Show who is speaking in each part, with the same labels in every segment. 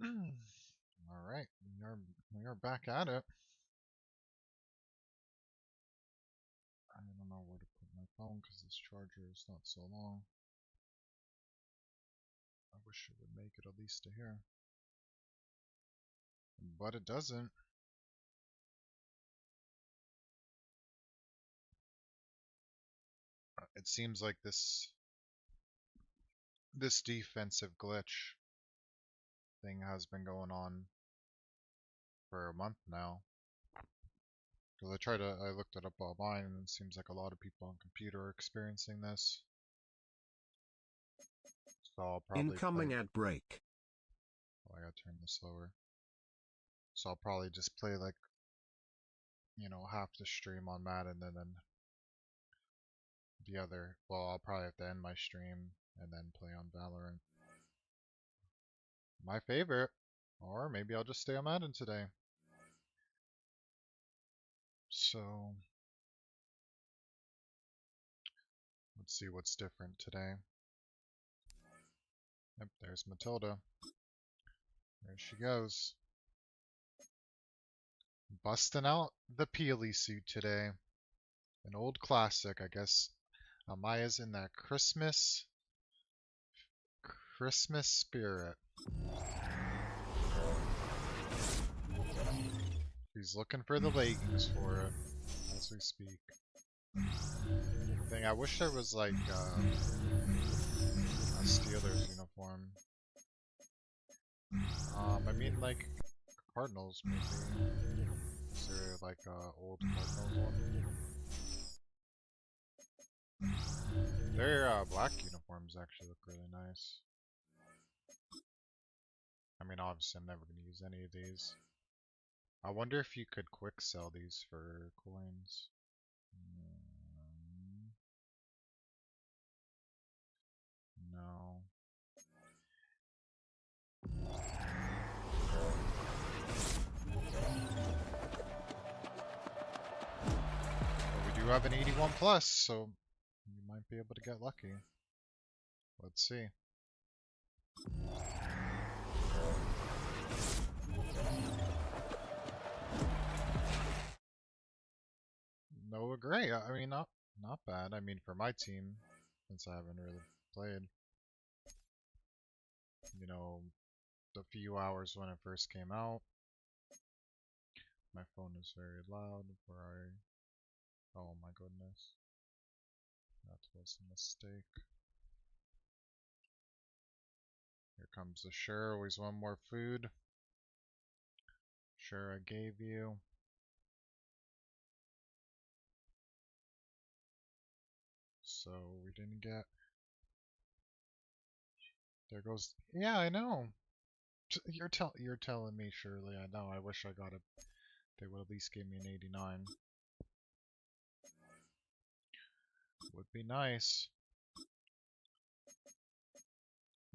Speaker 1: All right, we are back at it. I don't know where to put my phone because this charger is not so long. I wish it would make it at least to here, but it doesn't. It seems like this defensive glitch thing has been going on for a month now. Because I looked it up online, and it seems like a lot of people on computer are experiencing this. So I'll probably play.
Speaker 2: Incoming at break.
Speaker 1: Oh, I gotta turn this lower. So I'll probably just play like, half the stream on Madden and then the other. Well, I'll probably have to end my stream and then play on Valorant. My favorite. Or maybe I'll just stay on Madden today. So, let's see what's different today. Yep, there's Matilda. There she goes. Busting out the Peely suit today. An old classic, I guess. Amaya's in that Christmas spirit. He's looking for the leggings for it as we speak. I wish there was like a Steelers uniform. I mean like Cardinals maybe. Is there like a old Cardinals one? Their black uniforms actually look really nice. I mean, obviously I'm never gonna use any of these. I wonder if you could quick sell these for coins. No. But we do have an 81 plus, so you might be able to get lucky. Let's see. Noah Gray. I mean, not bad. I mean, for my team, since I haven't really played. The few hours when it first came out. My phone is very loud Oh my goodness. That was a mistake. Here comes the sure. Always one more food. Sure, I gave you. So we didn't get. There goes. Yeah, I know. You're telling me, Shirley. I know. I wish I got it. They would at least give me an 89. Would be nice.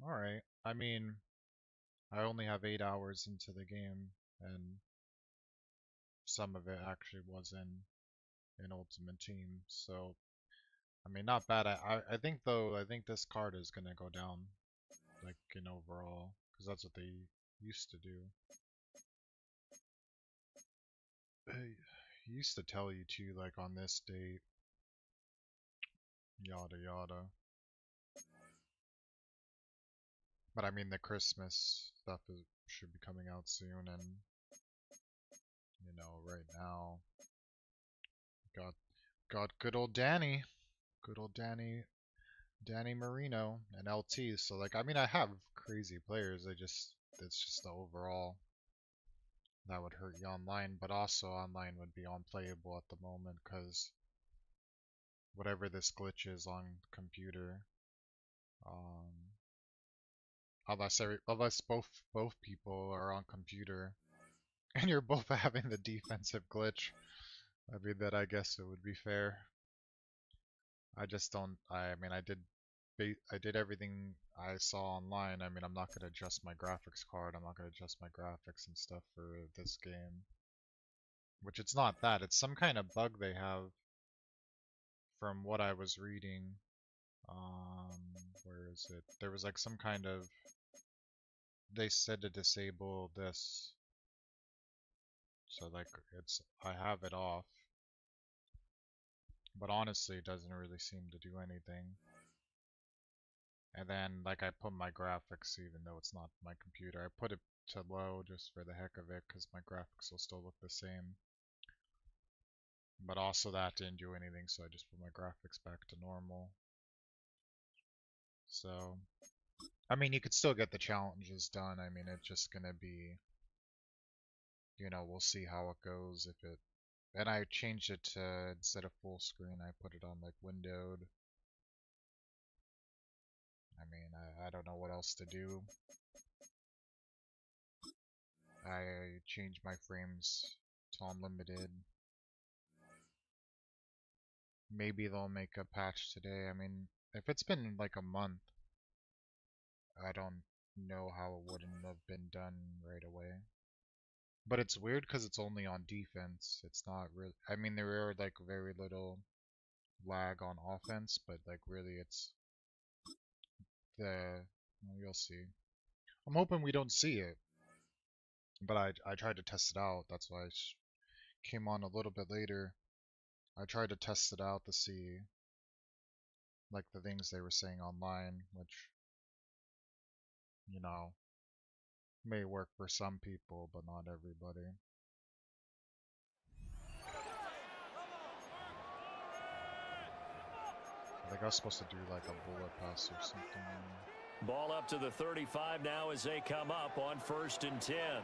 Speaker 1: All right. I mean, I only have 8 hours into the game, and some of it actually was in Ultimate Team. So I mean, not bad. I think though. I think this card is gonna go down, like in overall, because that's what they used to do. They used to tell you to like on this date, yada yada. But I mean, the Christmas stuff should be coming out soon, and right now, got good old Danny, Danny Marino, and LT. So like, I mean, I have crazy players. It's just the overall that would hurt you online, but also online would be unplayable at the moment because whatever this glitch is on computer, um, unless both people are on computer and you're both having the defensive glitch, I mean that I guess it would be fair. I just don't. I mean, I did everything I saw online. I mean, I'm not gonna adjust my graphics card. I'm not gonna adjust my graphics and stuff for this game. Which it's not that. It's some kind of bug they have from what I was reading. Where is it? There was like some kind of they said to disable this. So like I have it off. But honestly, it doesn't really seem to do anything. And then like I put my graphics, even though it's not my computer, I put it to low just for the heck of it because my graphics will still look the same. But also that didn't do anything, so I just put my graphics back to normal. So, I mean, you could still get the challenges done. I mean, it's just gonna be, you know, we'll see how it goes if it. And I changed it to, instead of full screen, I put it on like windowed. I mean, I don't know what else to do. I changed my frames to unlimited. Maybe they'll make a patch today. I mean, if it's been like a month, I don't know how it wouldn't have been done right away. But it's weird because it's only on defense. It's not really. I mean, there are like very little lag on offense, but like really it's the. Well, you'll see. I'm hoping we don't see it. But I tried to test it out. That's why I came on a little bit later. I tried to test it out to see like the things they were saying online, which, you know, may work for some people, but not everybody. I think I was supposed to do like a bullet pass or something.
Speaker 2: Ball up to the 35 now as they come up on 1st and 10.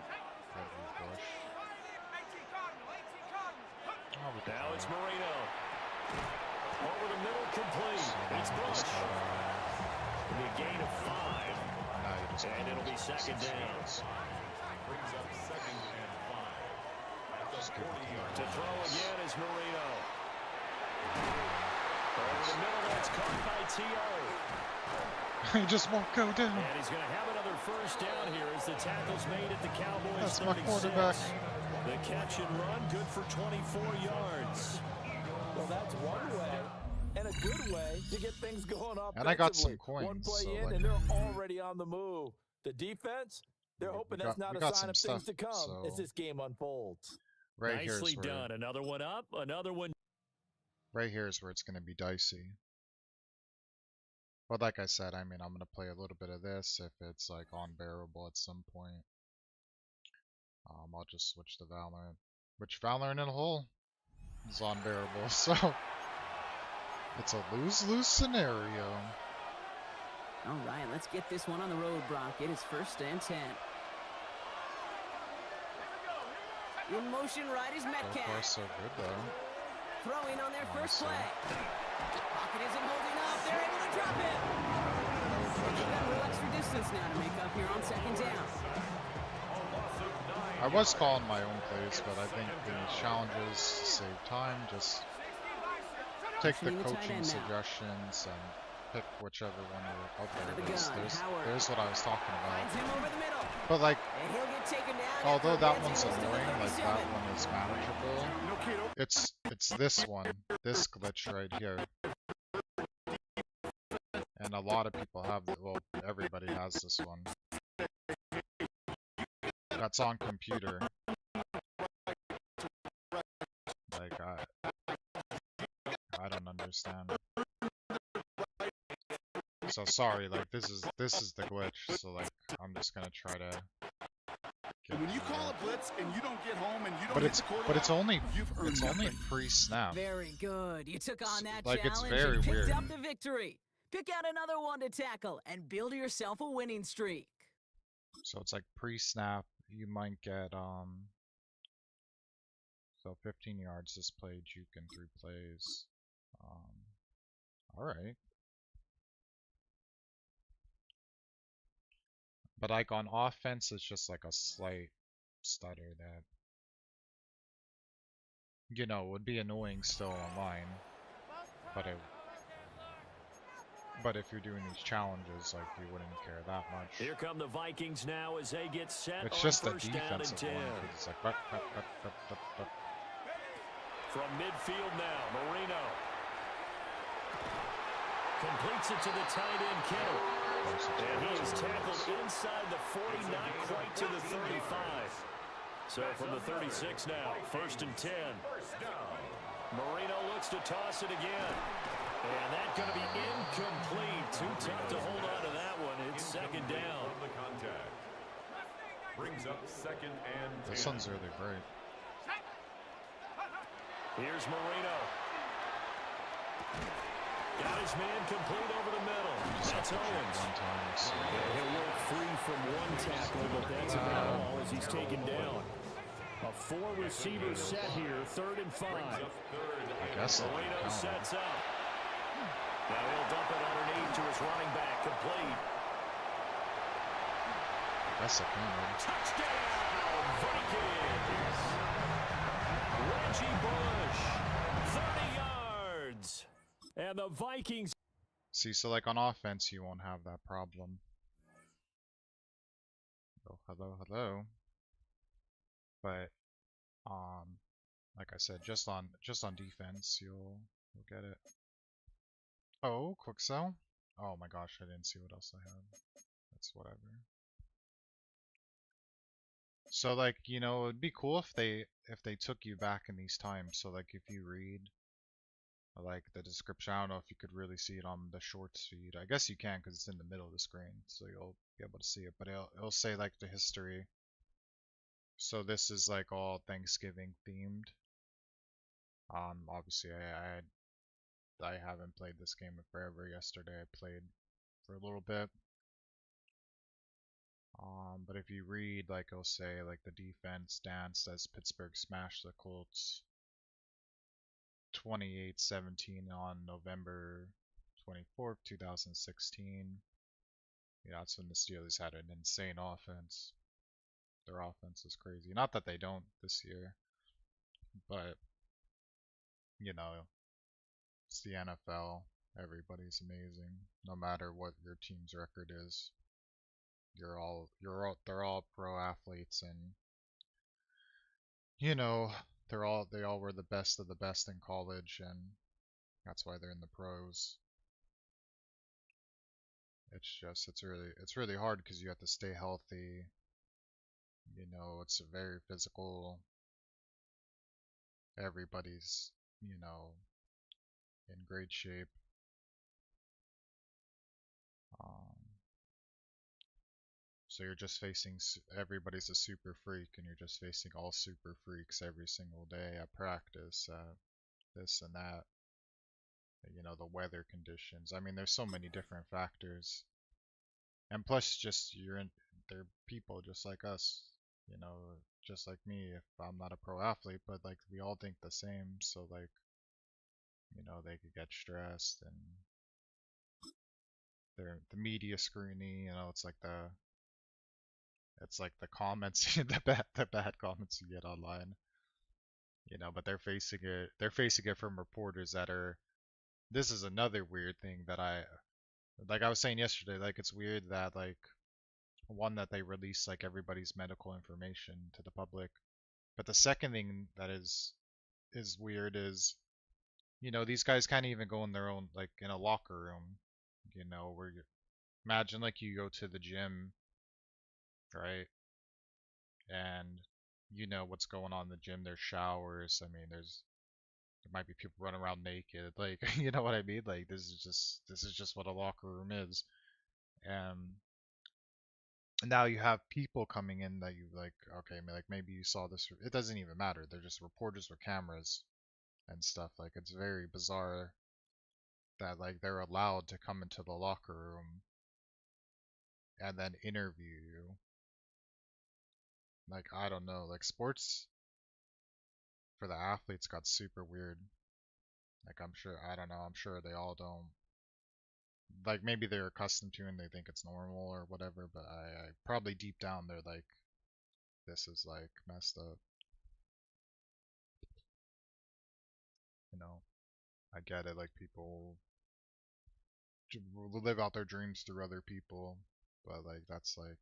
Speaker 2: Now it's Marino. Over the middle, complete. It's Bush. It'll be a gain of 5. And it'll be 2nd down. Brings up 2nd and 5. To throw again is Marino. Over the middle, that's caught by T.O.
Speaker 1: He just won't go down.
Speaker 2: And he's going to have another 1st down here as the tackle's made at the Cowboys.
Speaker 1: That's
Speaker 2: 36.
Speaker 1: my quarterback.
Speaker 2: The catch and run, good for 24 yards.
Speaker 3: Well, that's one way, and a good way to get things going offensively.
Speaker 1: And I got some coins.
Speaker 3: One play
Speaker 1: so
Speaker 3: in,
Speaker 1: like,
Speaker 3: and they're already on the move. The defense, they're hoping that's not a sign of things to come as this game unfolds.
Speaker 1: Right
Speaker 2: Nicely done. Another one up, another one.
Speaker 1: Right here is where it's going to be dicey. But like I said, I mean, I'm going to play a little bit of this if it's like unbearable at some point. I'll just switch to Valorant. Which Valorant in a hole is unbearable, so it's a lose-lose scenario.
Speaker 4: All right, let's get this one on the road, Brock. It is 1st and 10. In motion, right is Metcalf.
Speaker 1: So far, so good, though.
Speaker 4: Throwing on their first play. Pocket isn't holding up. They're able to drop it. They've got a little extra distance now to make up here on 2nd down.
Speaker 1: I was calling my own plays, but I think the challenges save time. Just take the coaching suggestions and pick whichever one you're up there. There's what I was talking about. But like, although that one's annoying, like that one is manageable. It's this one, this glitch right here. And a lot of people have it. Well, everybody has this one. That's on computer. Like I don't understand. So sorry, like this is the glitch. So like I'm just gonna try to.
Speaker 5: When you call a blitz and you don't get home and you don't hit the quarterback,
Speaker 1: but it's only pre-snap.
Speaker 4: Very good. You took on that
Speaker 1: like,
Speaker 4: challenge
Speaker 1: it's very
Speaker 4: and picked
Speaker 1: weird.
Speaker 4: up the victory. Pick out another one to tackle and build yourself a winning streak.
Speaker 1: So it's like pre-snap. You might get so 15 yards this play, juke in 3 plays. All right. But like on offense, it's just like a slight stutter that, you know, would be annoying still online. But if you're doing these challenges, like you wouldn't care that much.
Speaker 2: Here come the Vikings now as they get set.
Speaker 1: It's
Speaker 2: on
Speaker 1: just the
Speaker 2: 1st down and 10.
Speaker 1: defensive one. It's like
Speaker 2: From midfield now, Marino. Completes it to the tight end, Kittle. And he is tackled inside the 40, not quite to the 35. So from the 36 now, 1st and 10. Marino looks to toss it again. And that's going to be incomplete. Too tough to hold on to that one. It's 2nd down.
Speaker 6: The contact brings up 2nd and 10.
Speaker 1: This one's really great.
Speaker 2: Here's Marino. Got his man complete over the middle. That's Owens. He'll work free from one tackle, but that's about all as he's taken down. A 4-receiver set here, 3rd and 5.
Speaker 1: I guess
Speaker 2: Marino sets up. Now he'll dump it underneath to his running back, complete.
Speaker 1: That's a penalty.
Speaker 2: Touchdown, Vikings! Reggie Bush, 30 yards. And the Vikings.
Speaker 1: See, so like on offense, you won't have that problem. Oh, hello. But, like I said, just on defense, you'll get it. Oh, quick sell. Oh my gosh, I didn't see what else I had. That's whatever. So like, you know, it'd be cool if they took you back in these times. So like if you read like the description, I don't know if you could really see it on the shorts feed. I guess you can because it's in the middle of the screen, so you'll be able to see it. But it'll say like the history. So this is like all Thanksgiving themed. Obviously I haven't played this game in forever. Yesterday I played for a little bit. But if you read, like it'll say like the defense danced as Pittsburgh smashed the Colts 28-17 on November 24th, 2016. You know, that's when the Steelers had an insane offense. Their offense is crazy. Not that they don't this year, but you know, it's the NFL. Everybody's amazing, no matter what your team's record is. They're all pro athletes, and you know, they all were the best of the best in college, and that's why they're in the pros. It's really hard because you have to stay healthy. You know, it's a very physical. Everybody's, you know, in great shape. So you're just facing, everybody's a super freak, and you're just facing all super freaks every single day at practice, this and that. You know, the weather conditions. I mean, there's so many different factors. And plus, just they're people just like us, you know, just like me. If I'm not a pro athlete, but like we all think the same, so like, you know, they could get stressed, and the media scrutiny, you know, it's like the comments, the bad comments you get online, you know, but they're facing it from reporters that are. This is another weird thing that like I was saying yesterday, like it's weird that like one that they release like everybody's medical information to the public, but the second thing that is weird is, you know, these guys can't even go in their own, like in a locker room, you know, where you imagine like you go to the gym, right? And you know what's going on in the gym. There's showers. I mean, there might be people running around naked. Like, you know what I mean? Like, this is just what a locker room is. And now you have people coming in that you like, okay, like maybe you saw this. It doesn't even matter. They're just reporters with cameras and stuff. Like, it's very bizarre that like they're allowed to come into the locker room and then interview you. Like, I don't know, like sports for the athletes got super weird. Like, I don't know, I'm sure they all don't. Like, maybe they're accustomed to and they think it's normal or whatever, but I probably deep down they're like, this is like messed up. You know, I get it, like people live out their dreams through other people, but like that's like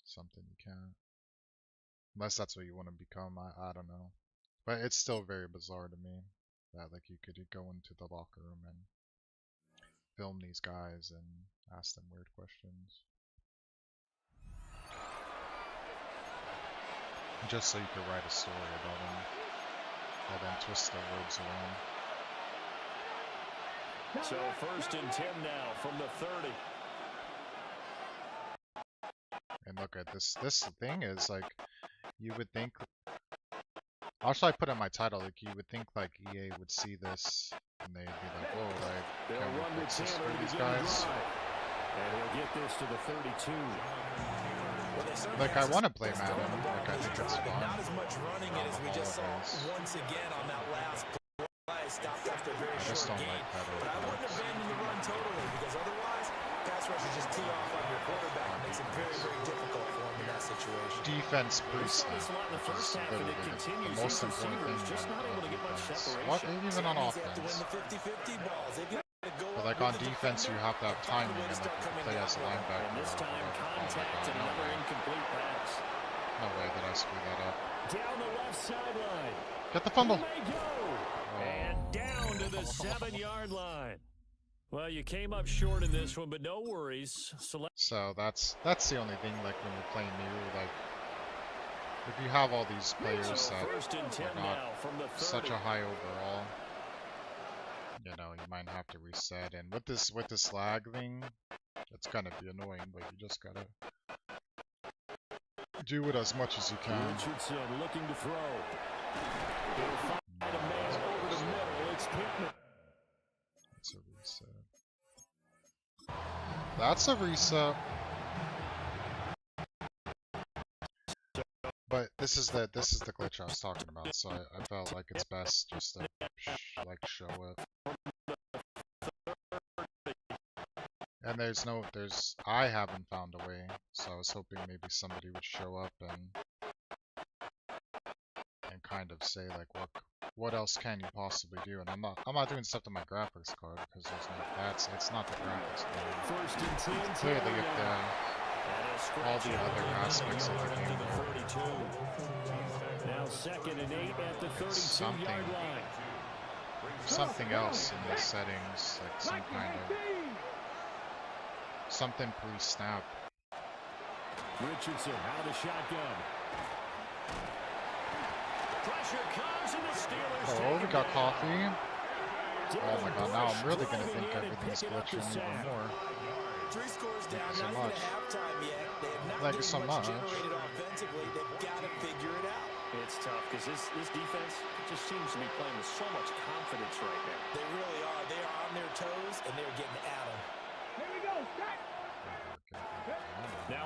Speaker 1: something you can't. Unless that's what you want to become, I don't know. But it's still very bizarre to me that like you could go into the locker room and film these guys and ask them weird questions. Just so you could write a story about them, and then twist their words around.
Speaker 2: So 1st and 10 now from the 30.
Speaker 1: And look at this. This thing is like, you would think. Also, I put in my title, like, you would think like EA would see this and they'd be like, whoa, like, can we fix this for these guys?
Speaker 2: And he'll get this to the 32.
Speaker 1: Like, I want to play Madden. Like, I think it's fun.
Speaker 3: Not as much running as we just saw once again on that last play. Stopped after a very short game. But I wouldn't abandon the run totally, because otherwise, pass rushers just tee off on your quarterback and makes it very, very difficult for him in that situation.
Speaker 1: Defense pre-snap, which is literally the most important thing on defense. What? Even on offense. But like on defense, you have to have timing, and like you can play as a linebacker.
Speaker 2: And this time, contact and another incomplete pass.
Speaker 1: No way did I screw that up.
Speaker 2: Down the left sideline.
Speaker 1: Get the fumble.
Speaker 2: And down to the 7-yard line. Well, you came up short in this one, but no worries.
Speaker 1: So that's the only thing, like, when you're playing new, like, if you have all these players that are not such a high overall, you know, you might have to reset. And with this lag thing, it's gonna be annoying, but you just gotta do it as much as you can.
Speaker 2: Richardson looking to throw. He'll find a man over the middle. It's Pittman.
Speaker 1: That's a reset. That's a reset. But this is the glitch I was talking about, so I felt like it's best just to like show it. And I haven't found a way, so I was hoping maybe somebody would show up and kind of say like what else can you possibly do? And I'm not doing stuff to my graphics card because it's not the graphics card. Clearly all the other aspects of the game
Speaker 2: now 2nd and 8 at the 32-yard line.
Speaker 1: Something else in the settings, like some kind of something pre-snap.
Speaker 2: Richardson out of the shotgun. Pressure comes and the Steelers.
Speaker 1: Oh, we got coffee. Oh my god, now I'm really gonna think everything's glitching even more.
Speaker 3: 3 scores down,
Speaker 1: so
Speaker 3: not
Speaker 1: much.
Speaker 3: even halftime yet. They have not
Speaker 1: Thank you so much.
Speaker 3: generated offensively. They've got to figure it out.
Speaker 2: It's tough because this defense just seems to be playing with so much confidence right now.
Speaker 3: They really are. They are on their toes and they're getting at them.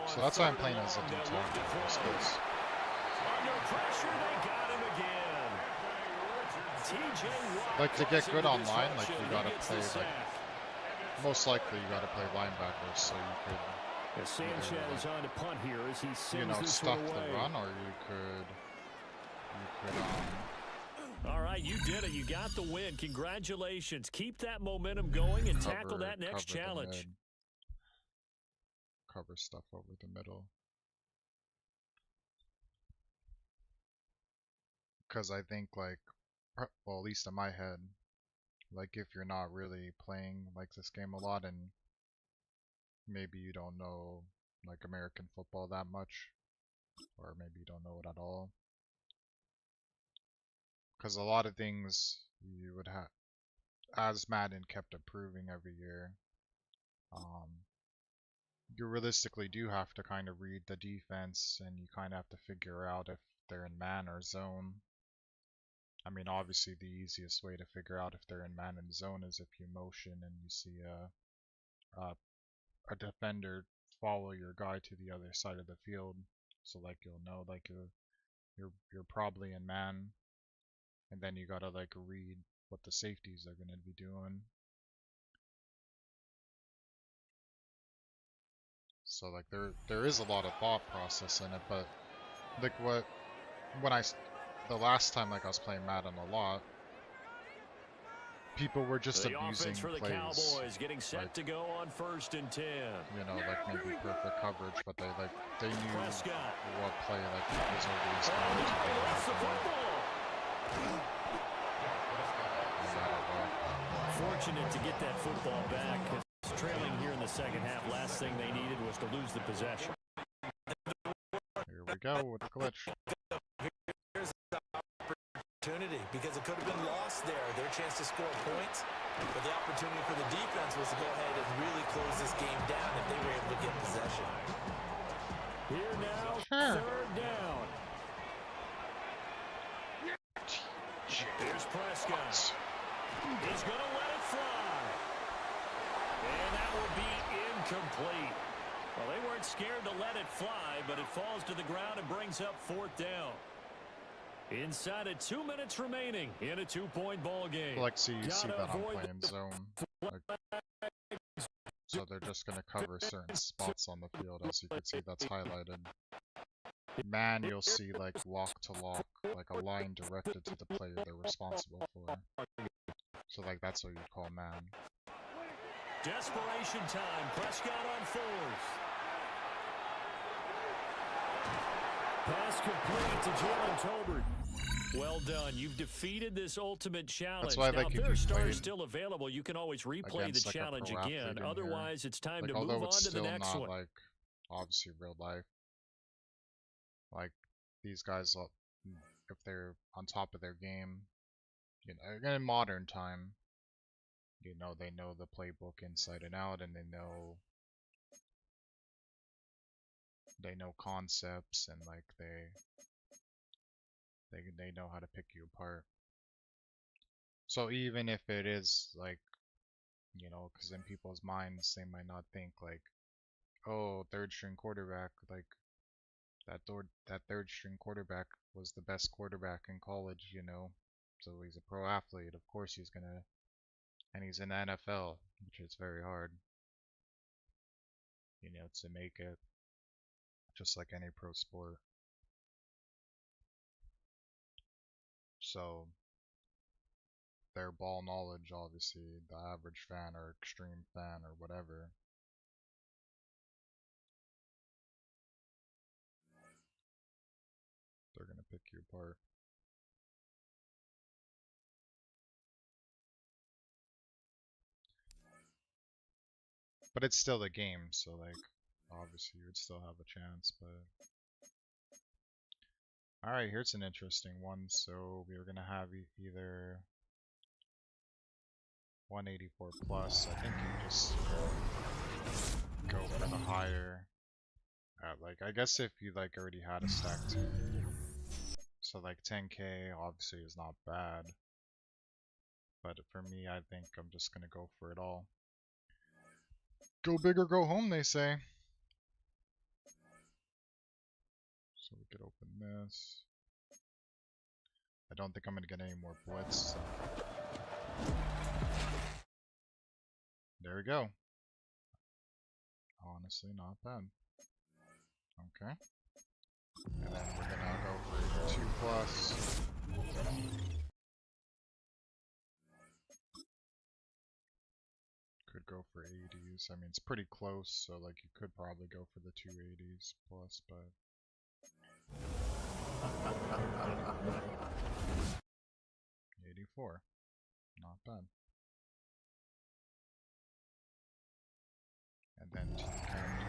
Speaker 1: So that's why I'm playing as a D-tackle.
Speaker 2: Under pressure, they got him again. TJ Watt.
Speaker 1: Like, to get good online, like, you gotta play, like, most likely you gotta play linebackers, so you could,
Speaker 2: Sanchez on to punt here as he sends
Speaker 1: you know,
Speaker 2: this
Speaker 1: stuff
Speaker 2: one away.
Speaker 1: the run, or you could
Speaker 2: all right, you did it. You got the win. Congratulations. Keep that momentum going and tackle that next challenge.
Speaker 1: Cover stuff over the middle. Because I think, like, well, at least in my head, like, if you're not really playing, like, this game a lot, and maybe you don't know, like, American football that much, or maybe you don't know it at all, because a lot of things you would have, as Madden kept improving every year, you realistically do have to kind of read the defense, and you kind of have to figure out if they're in man or zone. I mean, obviously the easiest way to figure out if they're in man and zone is if you motion and you see a defender follow your guy to the other side of the field. So like you'll know like you're probably in man, and then you gotta like read what the safeties are gonna be doing. So like there is a lot of thought process in it, but like the last time like I was playing Madden a lot, people were just abusing
Speaker 2: for the
Speaker 1: plays.
Speaker 2: Cowboys getting set
Speaker 1: like,
Speaker 2: to go on 1st and 10.
Speaker 1: You know, like maybe perfect coverage, but they knew
Speaker 2: Prescott.
Speaker 1: what play like was over his head.
Speaker 2: Fortunate to get that football back. trailing here in the second half. Last thing they needed was to lose the possession.
Speaker 1: Here we go with the glitch.
Speaker 3: Here's the opportunity because it could have been lost there. Their chance to score points. But the opportunity for the defense was to go ahead and really close this game down if they were able to get possession.
Speaker 2: Here now, third down. Here's Prescott. He's going to let it fly. And that will be incomplete. Well, they weren't scared to let it fly, but it falls to the ground and brings up fourth down. Inside of 2 minutes remaining in a 2-point ball game.
Speaker 1: Like, see that I'm playing zone. Like, so they're just going to cover certain spots on the field. As you can see, that's highlighted. Man, you'll see like lock to lock, like a line directed to the player they're responsible for. So like that's what you call man.
Speaker 2: Desperation time. Prescott on fourth. Pass complete to Jalen Tolbert. Well done. You've defeated this ultimate challenge.
Speaker 1: That's why,
Speaker 2: now,
Speaker 1: like,
Speaker 2: if
Speaker 1: if
Speaker 2: there are
Speaker 1: you
Speaker 2: stars still available, you can always replay the
Speaker 1: like,
Speaker 2: challenge again. Otherwise, it's time to
Speaker 1: although
Speaker 2: move
Speaker 1: it's
Speaker 2: on to the
Speaker 1: still
Speaker 2: next
Speaker 1: not,
Speaker 2: one.
Speaker 1: like, obviously real life. Like, these guys, if they're on top of their game, you know, in modern time, you know, they know the playbook inside and out, and they know concepts, and like they know how to pick you apart. So even if it is like, you know, because in people's minds they might not think like, oh, third string quarterback, like that third string quarterback was the best quarterback in college, you know, so he's a pro athlete, of course he's gonna, and he's in the NFL, which is very hard, you know, to make it, just like any pro sport. So their ball knowledge, obviously, the average fan or extreme fan or whatever, they're gonna pick you apart. But it's still a game, so like, obviously you would still have a chance, but... Alright, here's an interesting one. So we're gonna have either 184 plus. I think you just go for the higher. Like, I guess if you like already had a stack team, so like 10k obviously is not bad. But for me, I think I'm just gonna go for it all. Go big or go home, they say. So we could open this. I don't think I'm gonna get any more blitz. So. There we go. Honestly, not bad. Okay. And then we're gonna go for 2 plus. Could go for 80s. I mean, it's pretty close, so like you could probably go for the 280s plus, but 84. Not bad. And then team captain.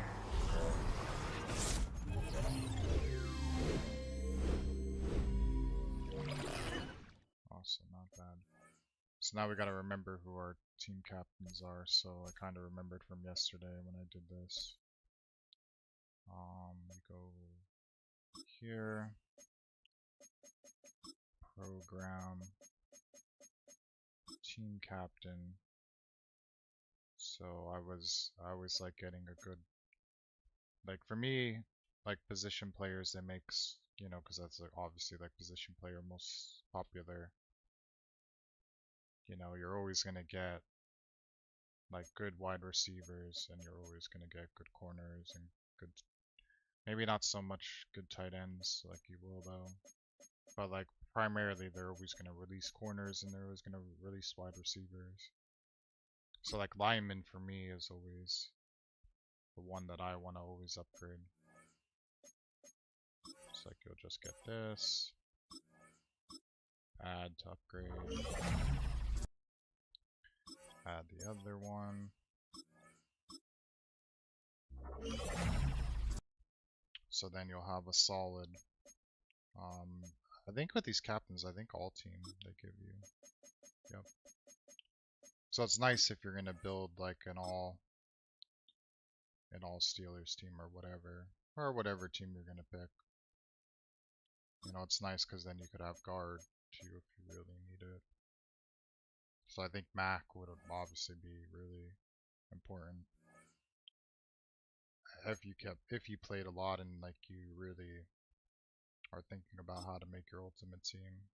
Speaker 1: Also not bad. So now we gotta remember who our team captains are, so I kinda remembered from yesterday when I did this. We go here. Program. Team captain. So I was like getting a good, like for me, like position players that makes, you know, because that's like obviously like position player most popular. You know, you're always gonna get like good wide receivers, and you're always gonna get good corners and good, maybe not so much good tight ends like you will though, but like primarily they're always gonna release corners and they're always gonna release wide receivers. So like lineman for me is always the one that I want to always upgrade. So like you'll just get this, add to upgrade, add the other one, So then you'll have a solid. I think with these captains, I think all team they give you. Yep. So it's nice if you're gonna build like an all Steelers team or whatever team you're gonna pick. You know, it's nice because then you could have guard too if you really need it. So I think Mac would obviously be really important if you played a lot and like you really are thinking about how to make your ultimate team.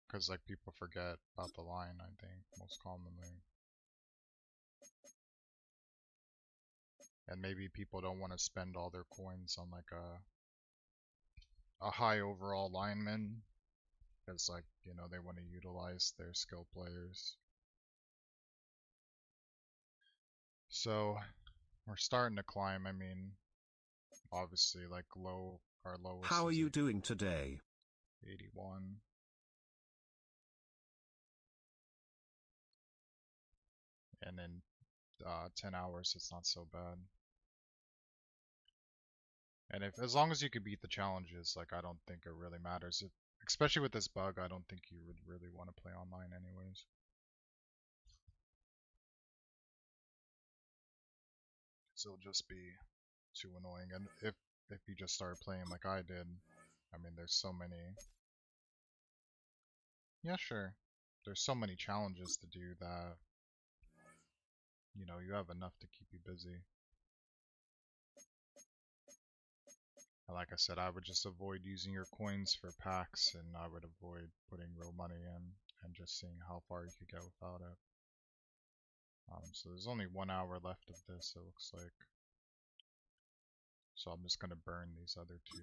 Speaker 1: Because like people forget about the line, I think, most commonly. And maybe people don't want to spend all their coins on like a high overall lineman. Because like, you know, they want to utilize their skill players. So we're starting to climb. I mean, obviously like our lowest
Speaker 7: How are
Speaker 1: is
Speaker 7: you doing today?
Speaker 1: 81. And in 10 hours it's not so bad. And as long as you can beat the challenges, like I don't think it really matters. Especially with this bug, I don't think you would really want to play online anyways. So it'll just be too annoying. And if you just started playing like I did, I mean there's so many. Yeah, sure. There's so many challenges to do that, you know, you have enough to keep you busy. And like I said, I would just avoid using your coins for packs, and I would avoid putting real money in and just seeing how far you could get without it. So there's only 1 hour left of this, it looks like. So I'm just going to burn these other two.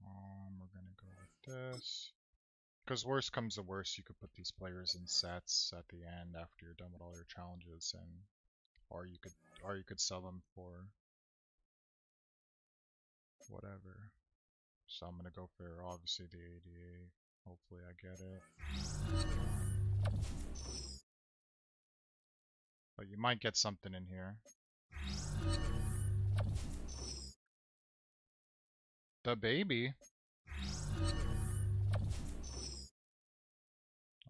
Speaker 1: We're going to go with this. Because worst comes to worst, you could put these players in sets at the end after you're done with all your challenges, and or you could sell them for whatever. So I'm gonna go for obviously the 88. Hopefully I get it. But you might get something in here. The baby.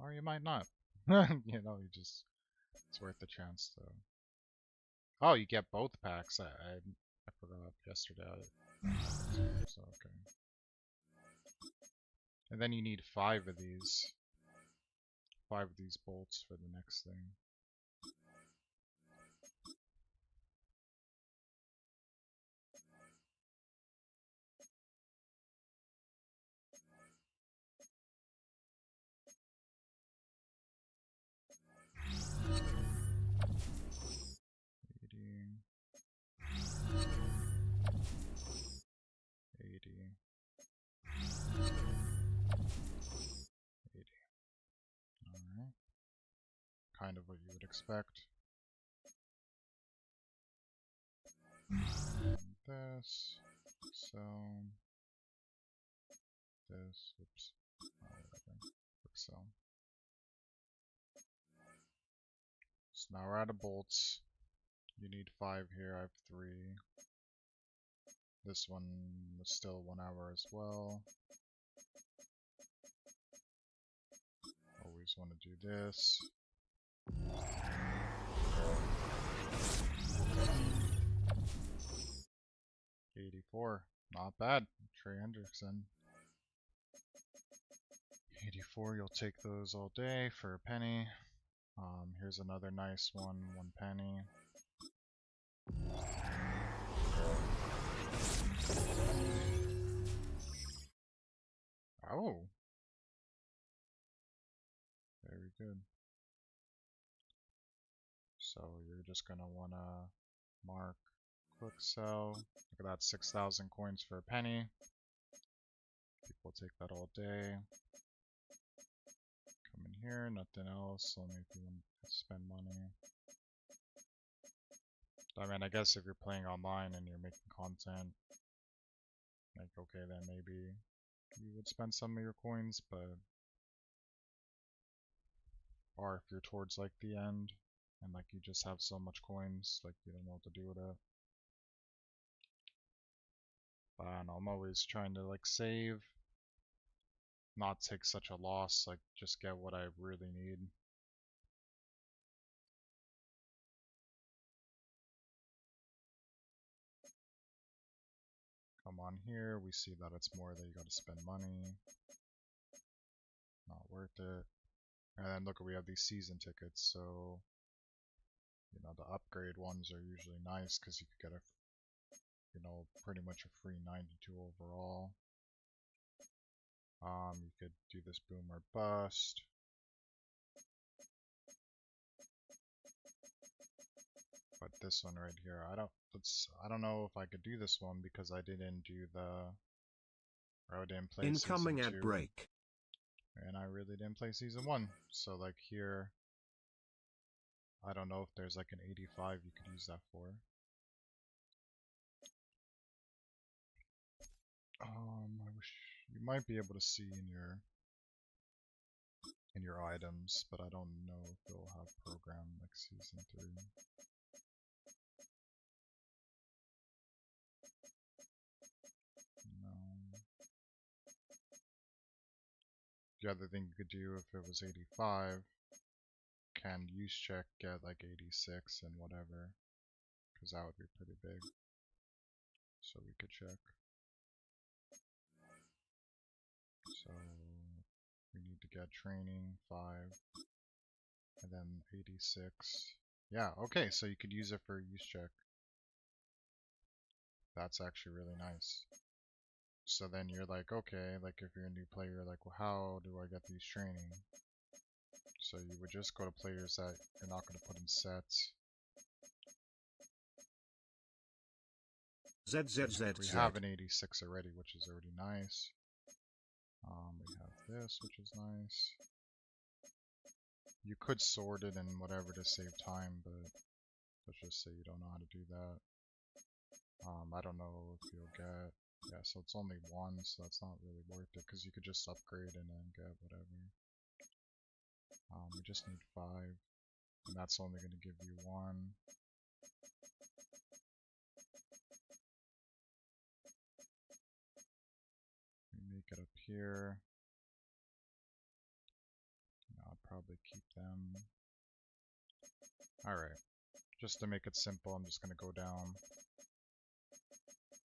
Speaker 1: Or you might not. You know, it's worth the chance though. Oh, you get both packs. I forgot yesterday. So okay. And then you need 5 of these. 5 of these bolts for the next thing. Alright. Kind of what you would expect. This. So. This. Oops. Whatever. Quick sell. So now we're out of bolts. You need 5 here. I have 3. This one is still 1 hour as well. Always want to do this. $84. Not bad. Trey Hendrickson. 84, you'll take those all day for a penny. Here's another nice one, 1 penny. Oh. Very good. So you're just gonna wanna mark quick sell. Look at that, 6,000 coins for a penny. People take that all day. Come in here, nothing else, only if you want to spend money. I mean, I guess if you're playing online and you're making content, like, okay, then maybe you would spend some of your coins, but are if you're towards like the end and like you just have so much coins, like you don't know what to do with it. But I don't know, I'm always trying to like save, not take such a loss, like just get what I really need. Come on here, we see that it's more that you gotta spend money. Not worth it. And then look, we have these season tickets, so you know the upgrade ones are usually nice because you could get a, you know, pretty much a free 92 overall. You could do this boom or bust. But this one right here, I don't know if I could do this one because I didn't do the, or I didn't play
Speaker 7: Incoming
Speaker 1: season
Speaker 7: at
Speaker 1: 2,
Speaker 7: break.
Speaker 1: and I really didn't play season 1. So like here, I don't know if there's like an 85 you could use that for. I wish you might be able to see in your items, but I don't know if it'll have program like season 3. No. The other thing you could do if it was 85, can use check get like 86 and whatever, because that would be pretty big. So we could check. So we need to get training 5 and then 86. Yeah, okay, so you could use it for use check. That's actually really nice. So then you're like, okay, like if you're a new player, like, well, how do I get these training? So you would just go to players that you're not going to put in sets.
Speaker 7: ZZZZ.
Speaker 1: We have an 86 already, which is already nice. We have this, which is nice. You could sort it and whatever to save time, but let's just say you don't know how to do that. I don't know if you'll get, yeah, so it's only 1, so that's not really worth it, because you could just upgrade and then get whatever. We just need 5, and that's only going to give you 1. We make it up here. I'll probably keep them. Alright, just to make it simple, I'm just going to go down.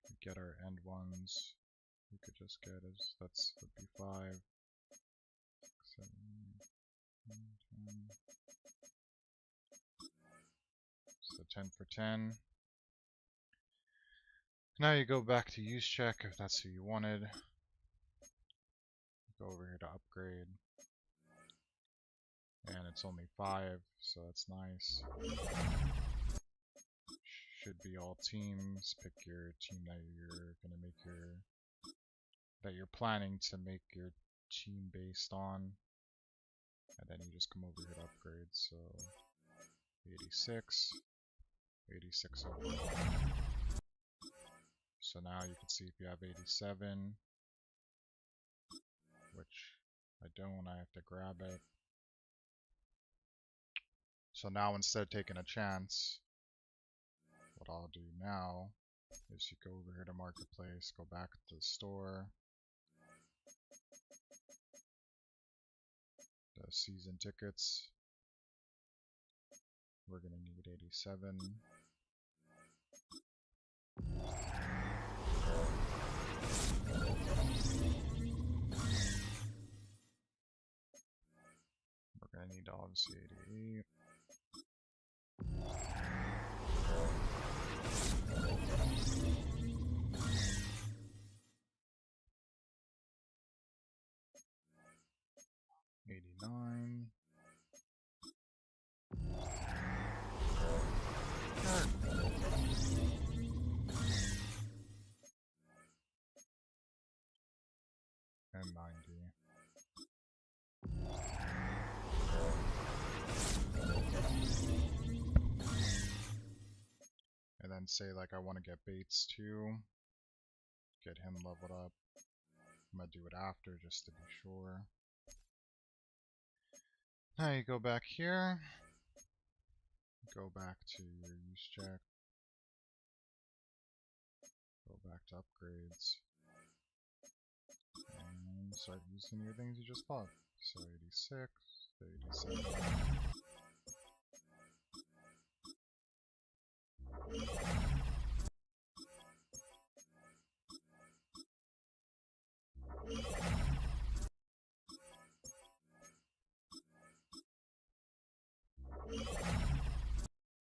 Speaker 1: We get our end ones. We could just get as, that's would be 5, 7, 10. So 10 for 10. Now you go back to use check if that's who you wanted. Go over here to upgrade. And it's only 5, so that's nice. Should be all teams. Pick your team that you're gonna make your, that you're planning to make your team based on. And then you just come over here to upgrade. So 86, 86 overall. So now you can see if you have 87, which I don't, I have to grab it. So now instead of taking a chance, what I'll do now is you go over here to Marketplace, go back to the store, the season tickets, we're going to need 87. We're going to need obviously 88. $89. And 90. And then say like I want to get Bates too. Get him leveled up. I'm gonna do it after just to be sure. Now you go back here. Go back to your use check. Go back to upgrades. And start using your things you just bought. So 86, 87.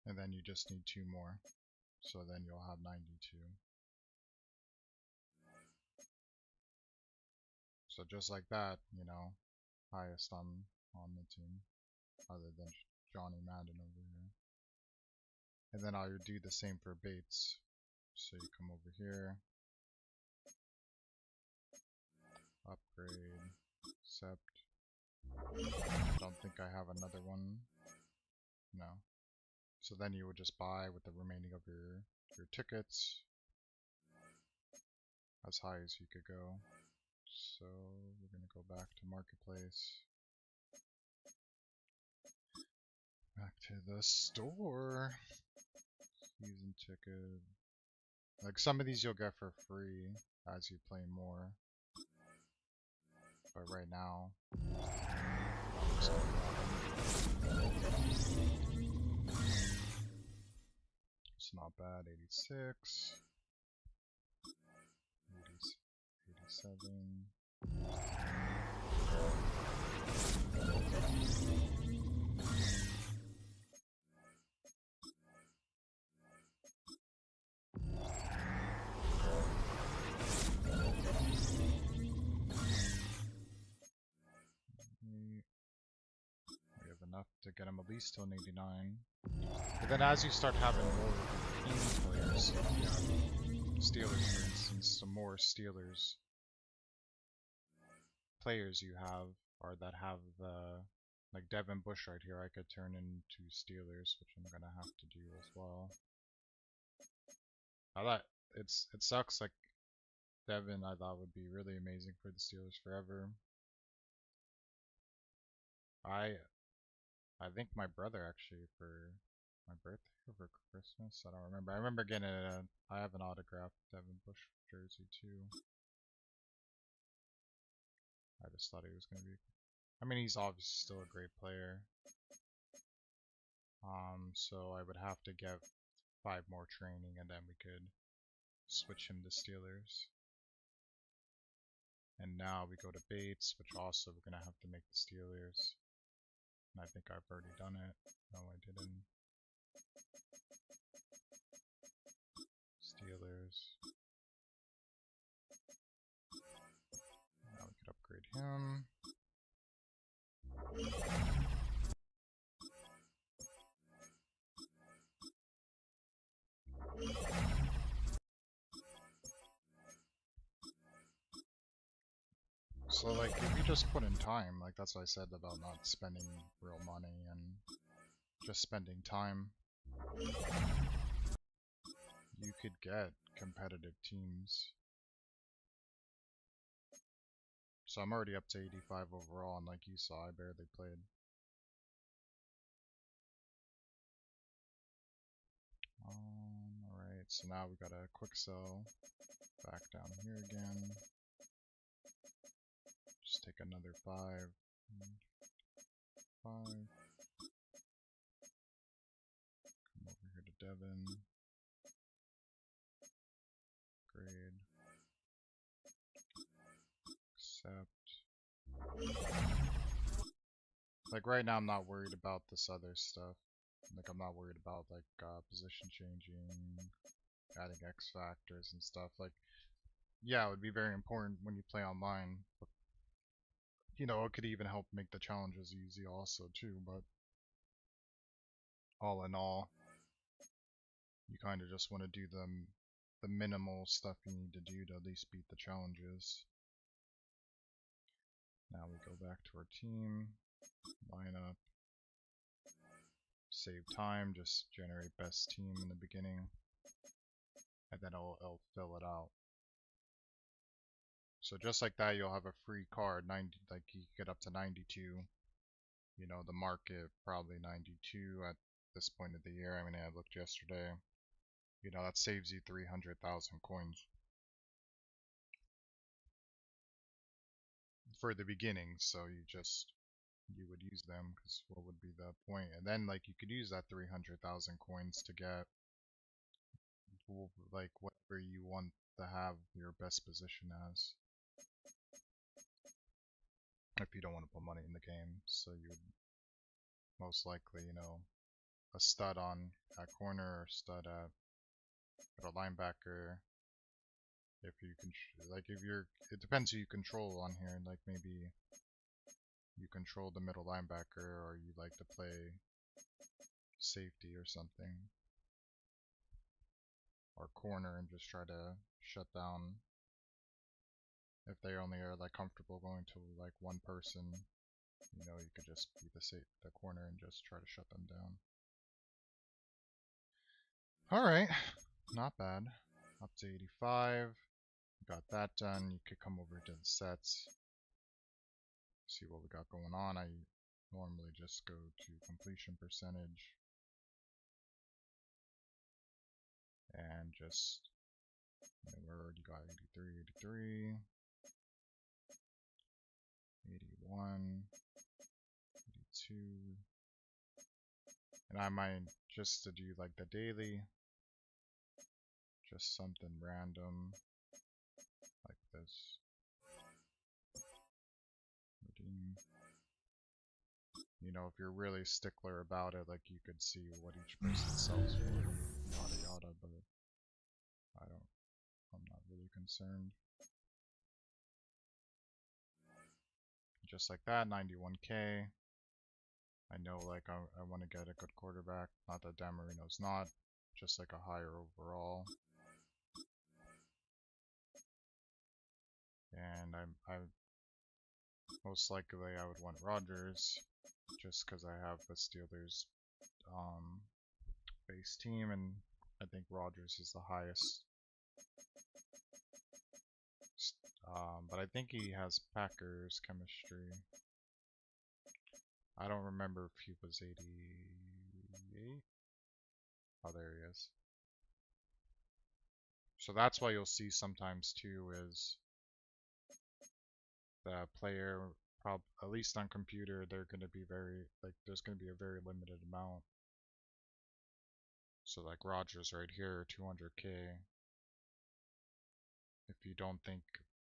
Speaker 1: And then you just need 2 more. So then you'll have 92. So just like that, you know, highest on the team, other than Johnny Madden over here. And then I'll do the same for Bates. So you come over here, upgrade, accept. Don't think I have another one. No. So then you would just buy with the remaining of your tickets as high as you could go. So we're gonna go back to marketplace. Back to the store. Season ticket. Like some of these you'll get for free as you play more. But right now, it's not bad. 86, 87. We have enough to get him at least till 89. But then as you start having more team players, you know, Steelers for instance, the more Steelers players you have, or that have the, like Devin Bush right here, I could turn into Steelers, which I'm gonna have to do as well. I thought it sucks, like Devin I thought would be really amazing for the Steelers forever. I think my brother actually for my birthday or for Christmas, I don't remember. I remember getting I have an autographed Devin Bush jersey too. I just thought he was gonna be. I mean, he's obviously still a great player. So I would have to get 5 more training, and then we could switch him to Steelers. And now we go to Bates, which also we're gonna have to make the Steelers. And I think I've already done it. No, I didn't. Steelers. Now we could upgrade him. So like if you just put in time, like that's what I said about not spending real money and just spending time, you could get competitive teams. So I'm already up to 85 overall, and like you saw, I barely played. Alright, so now we got a quick sell back down here again. Just take another 5. 5. Come over here to Devin. Grade. Accept. Like right now I'm not worried about this other stuff. Like I'm not worried about like position changing, adding X factors and stuff. Like yeah, it would be very important when you play online, but you know, it could even help make the challenges easy also too, but all in all, you kind of just want to do the minimal stuff you need to do to at least beat the challenges. Now we go back to our team, lineup, save time, just generate best team in the beginning, and then it'll fill it out. So just like that, you'll have a free card, 90, like you get up to 92, You know, the market probably 92 at this point of the year. I mean, I looked yesterday. You know, that saves you 300,000 coins for the beginning. So you would use them because what would be the point? And then like you could use that 300,000 coins to get like whatever you want to have your best position as. If you don't want to put money in the game, so you would most likely, you know, a stud on at corner or stud at a linebacker. If you can, like, if you're, it depends who you control on here. Like maybe you control the middle linebacker, or you like to play safety or something, or corner and just try to shut down. If they only are like comfortable going to like one person, you know, you could just be the corner and just try to shut them down. All right, not bad. Up to 85. Got that done. You could come over to the sets, see what we got going on. I normally just go to completion percentage and just, you know, we already got 83, 83, 81, 82. And I might just to do like the daily, just something random like this. Redeem. You know, if you're really stickler about it, like you could see what each person sells for, yada yada, but I'm not really concerned. Just like that, 91k. I know like I want to get a good quarterback, not that Dan Marino's not, just like a higher overall. And I most likely I would want Rodgers, just because I have the Steelers base team, and I think Rodgers is the highest. But I think he has Packers chemistry. I don't remember if he was 88. Oh, there he is. So that's why you'll see sometimes too is the player, at least on computer, they're going to be very, like, there's going to be a very limited amount. So like Rodgers right here, 200k. If you don't think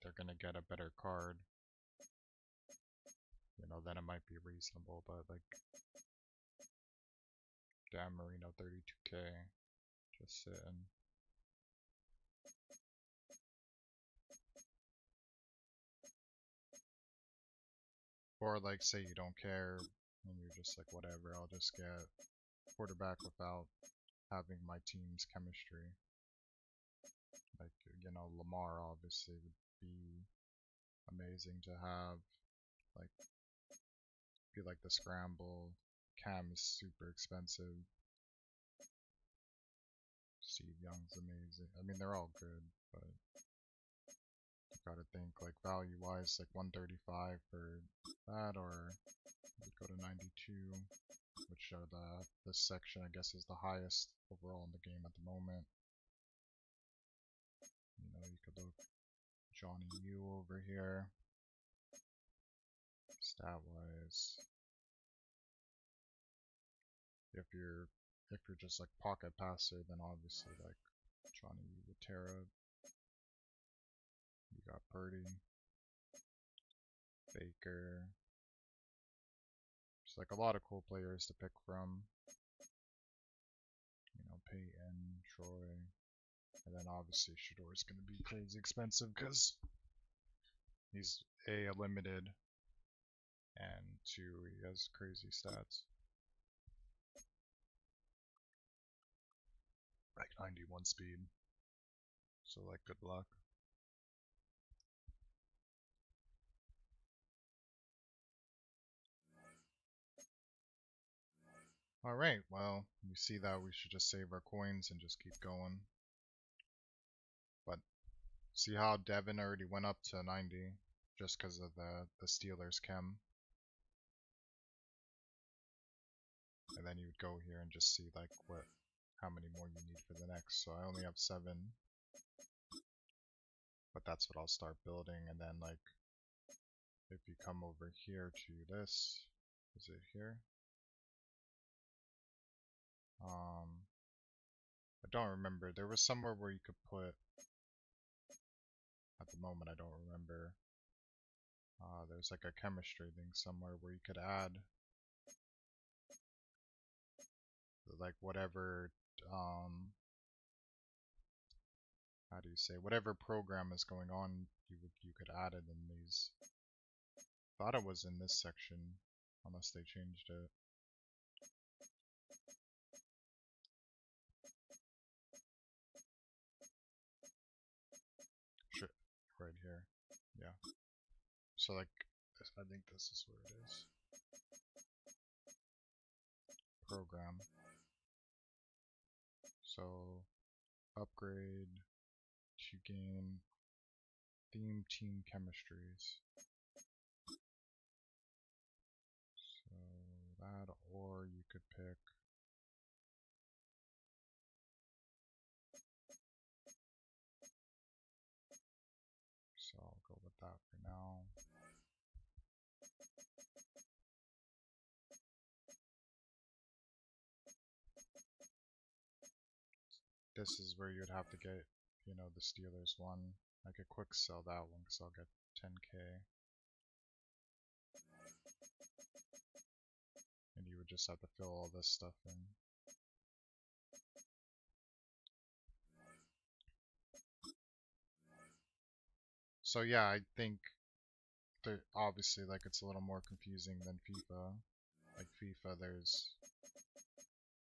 Speaker 1: they're going to get a better card, you know, then it might be reasonable. But like Dan Marino, 32k, just sitting. Or like say you don't care and you're just like whatever, I'll just get quarterback without having my team's chemistry. Like, you know, Lamar obviously would be amazing to have. Like, be like the scramble. Cam is super expensive. Steve Young's amazing. I mean, they're all good, but you gotta think like value wise, like 135 for that, or we go to 92, which are this section I guess is the highest overall in the game at the moment. You know, you could look Johnny U over here, stat wise. If you're just like pocket passer, then obviously like Johnny U with Terra. You got Purdy, Baker. There's like a lot of cool players to pick from. You know, Peyton, Troy, and then obviously Shador's going to be crazy expensive because he's a limited, and two, he has crazy stats. Like 91 speed. So like good luck. Alright, well, you see that we should just save our coins and just keep going. But see how Devin already went up to 90 just because of the Steelers chem. then you would go here and just see like how many more you need for the next. So I only have 7, but that's what I'll start building. And then like if you come over here to this, is it here? I don't remember. There was somewhere where you could put, at the moment I don't remember. There's like a chemistry thing somewhere where you could add like whatever, how do you say, whatever program is going on, you could add it in these. Thought it was in this section, unless they changed it. Sure, right here. Yeah. So like, I think this is where it is. Program. So upgrade to gain theme team chemistries. So that, or you could pick so I'll go with that for now. This is where you'd have to get, you know, the Steelers one. I could quick sell that one because I'll get 10k. And you would just have to fill all this stuff in. So yeah, I think obviously like it's a little more confusing than FIFA. Like FIFA, there's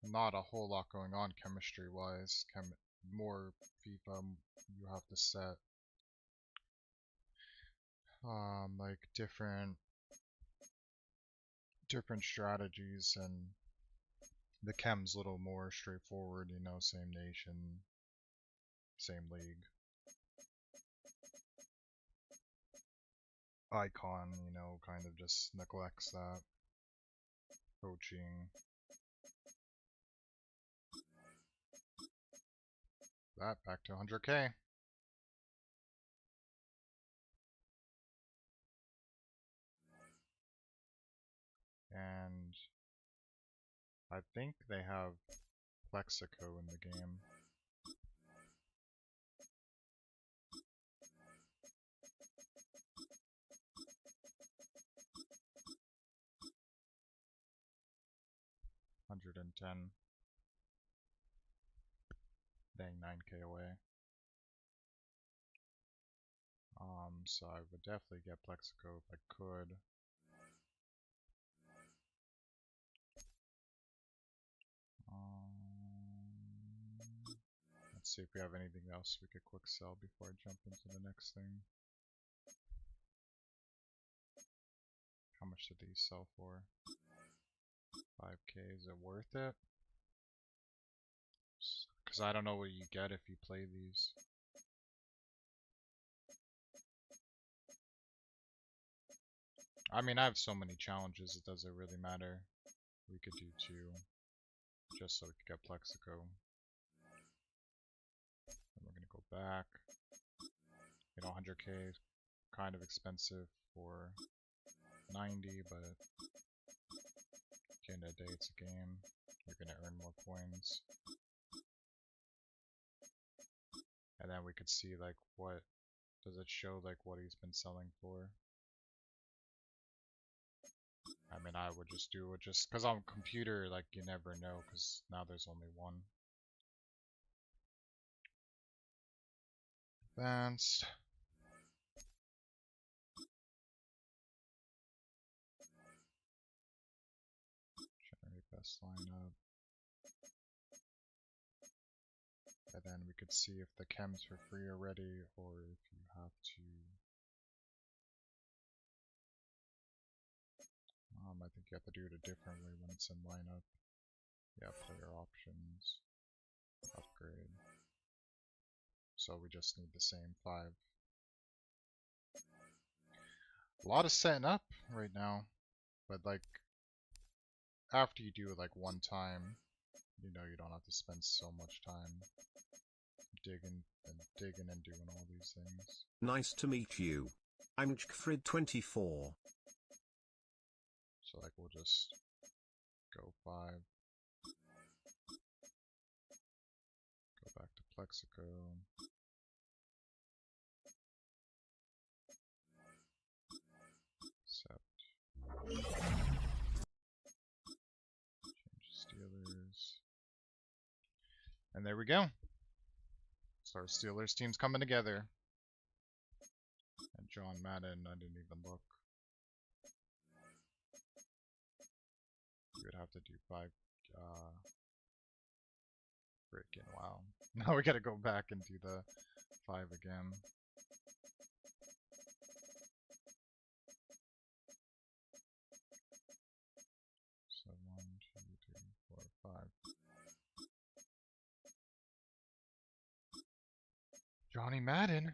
Speaker 1: not a whole lot going on chemistry wise. More FIFA, you have to set like different strategies, and the chem's a little more straightforward, you know, same nation, same league. Icon, you know, kind of just neglects that. Coaching. That back to 100k. And I think they have Plexico in the game. $110. Dang, 9k away. So I would definitely get Plexico if I could. Let's see if we have anything else we could quick sell before I jump into the next thing. How much did these sell for? 5k, is it worth it? Because I don't know what you get if you play these. I mean, I have so many challenges, it doesn't really matter. We could do 2, just so we could get Plexico. And we're gonna go back. You know, 100k is kind of expensive for 90, but at the end of the day, it's a game. You're gonna earn more coins. And then we could see like what does it show, like what he's been selling for. I mean, I would just do it just because on computer, like you never know, because now there's only one. Advanced. Generate best lineup. And then we could see if the chems for free already, or if you have to. I think you have to do it a different way when it's in lineup. Yeah, player options, upgrade. So we just need the same 5. A lot of setting up right now, but like after you do it like one time, you know you don't have to spend so much time digging and doing all these things.
Speaker 7: Nice to meet you. I'm Chkfrid24.
Speaker 1: So like we'll just go 5. Go back to Plexico. Accept. Change Steelers. And there we go. So our Steelers team's coming together. And John Madden, I didn't even look. You would have to do 5. Freaking wow. Now we gotta go back and do the 5 again. So 1, 2, 3, 4, 5. Johnny Madden.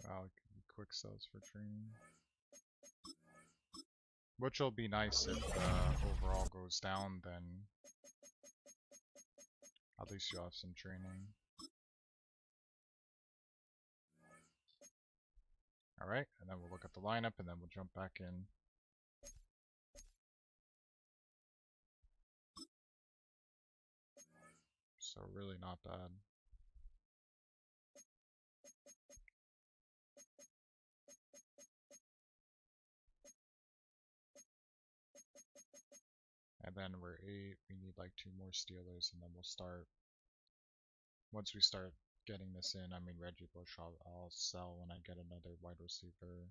Speaker 1: Wow, it could be quick sells for training. Which will be nice if overall goes down, then at least you'll have some training. Alright, and then we'll look at the lineup and then we'll jump back in. So really not bad. And then we're 8, we need like 2 more Steelers and then we'll start. Once we start getting this in, I mean Reggie Bush I'll sell when I get another wide receiver.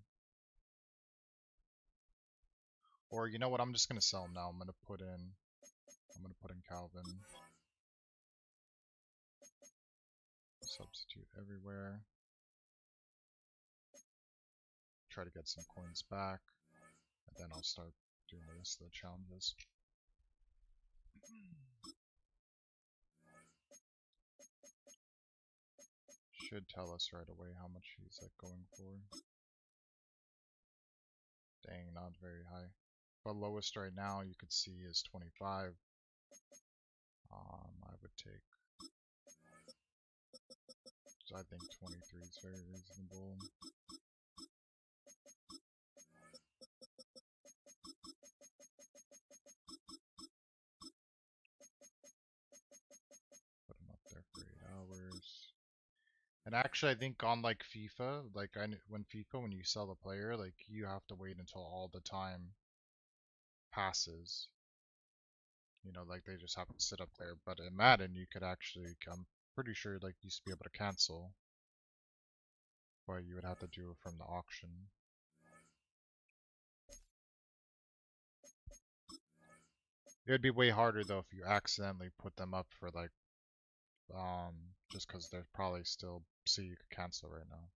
Speaker 1: Or you know what, I'm just gonna sell him now. I'm gonna put in Calvin. Substitute everywhere. Try to get some coins back. And then I'll start doing the rest of the challenges. Should tell us right away how much he's like going for. Dang, not very high. But lowest right now you could see is 25. I would take. So I think 23 is very reasonable. Put him up there for 8 hours. And actually, I think on like FIFA, like when you sell the player, like you have to wait until all the time passes. You know, like they just have to sit up there. But in Madden, you could actually, I'm pretty sure, like you used to be able to cancel, but you would have to do it from the auction. It would be way harder though if you accidentally put them up for like, just because they're probably still, see, you could cancel right now.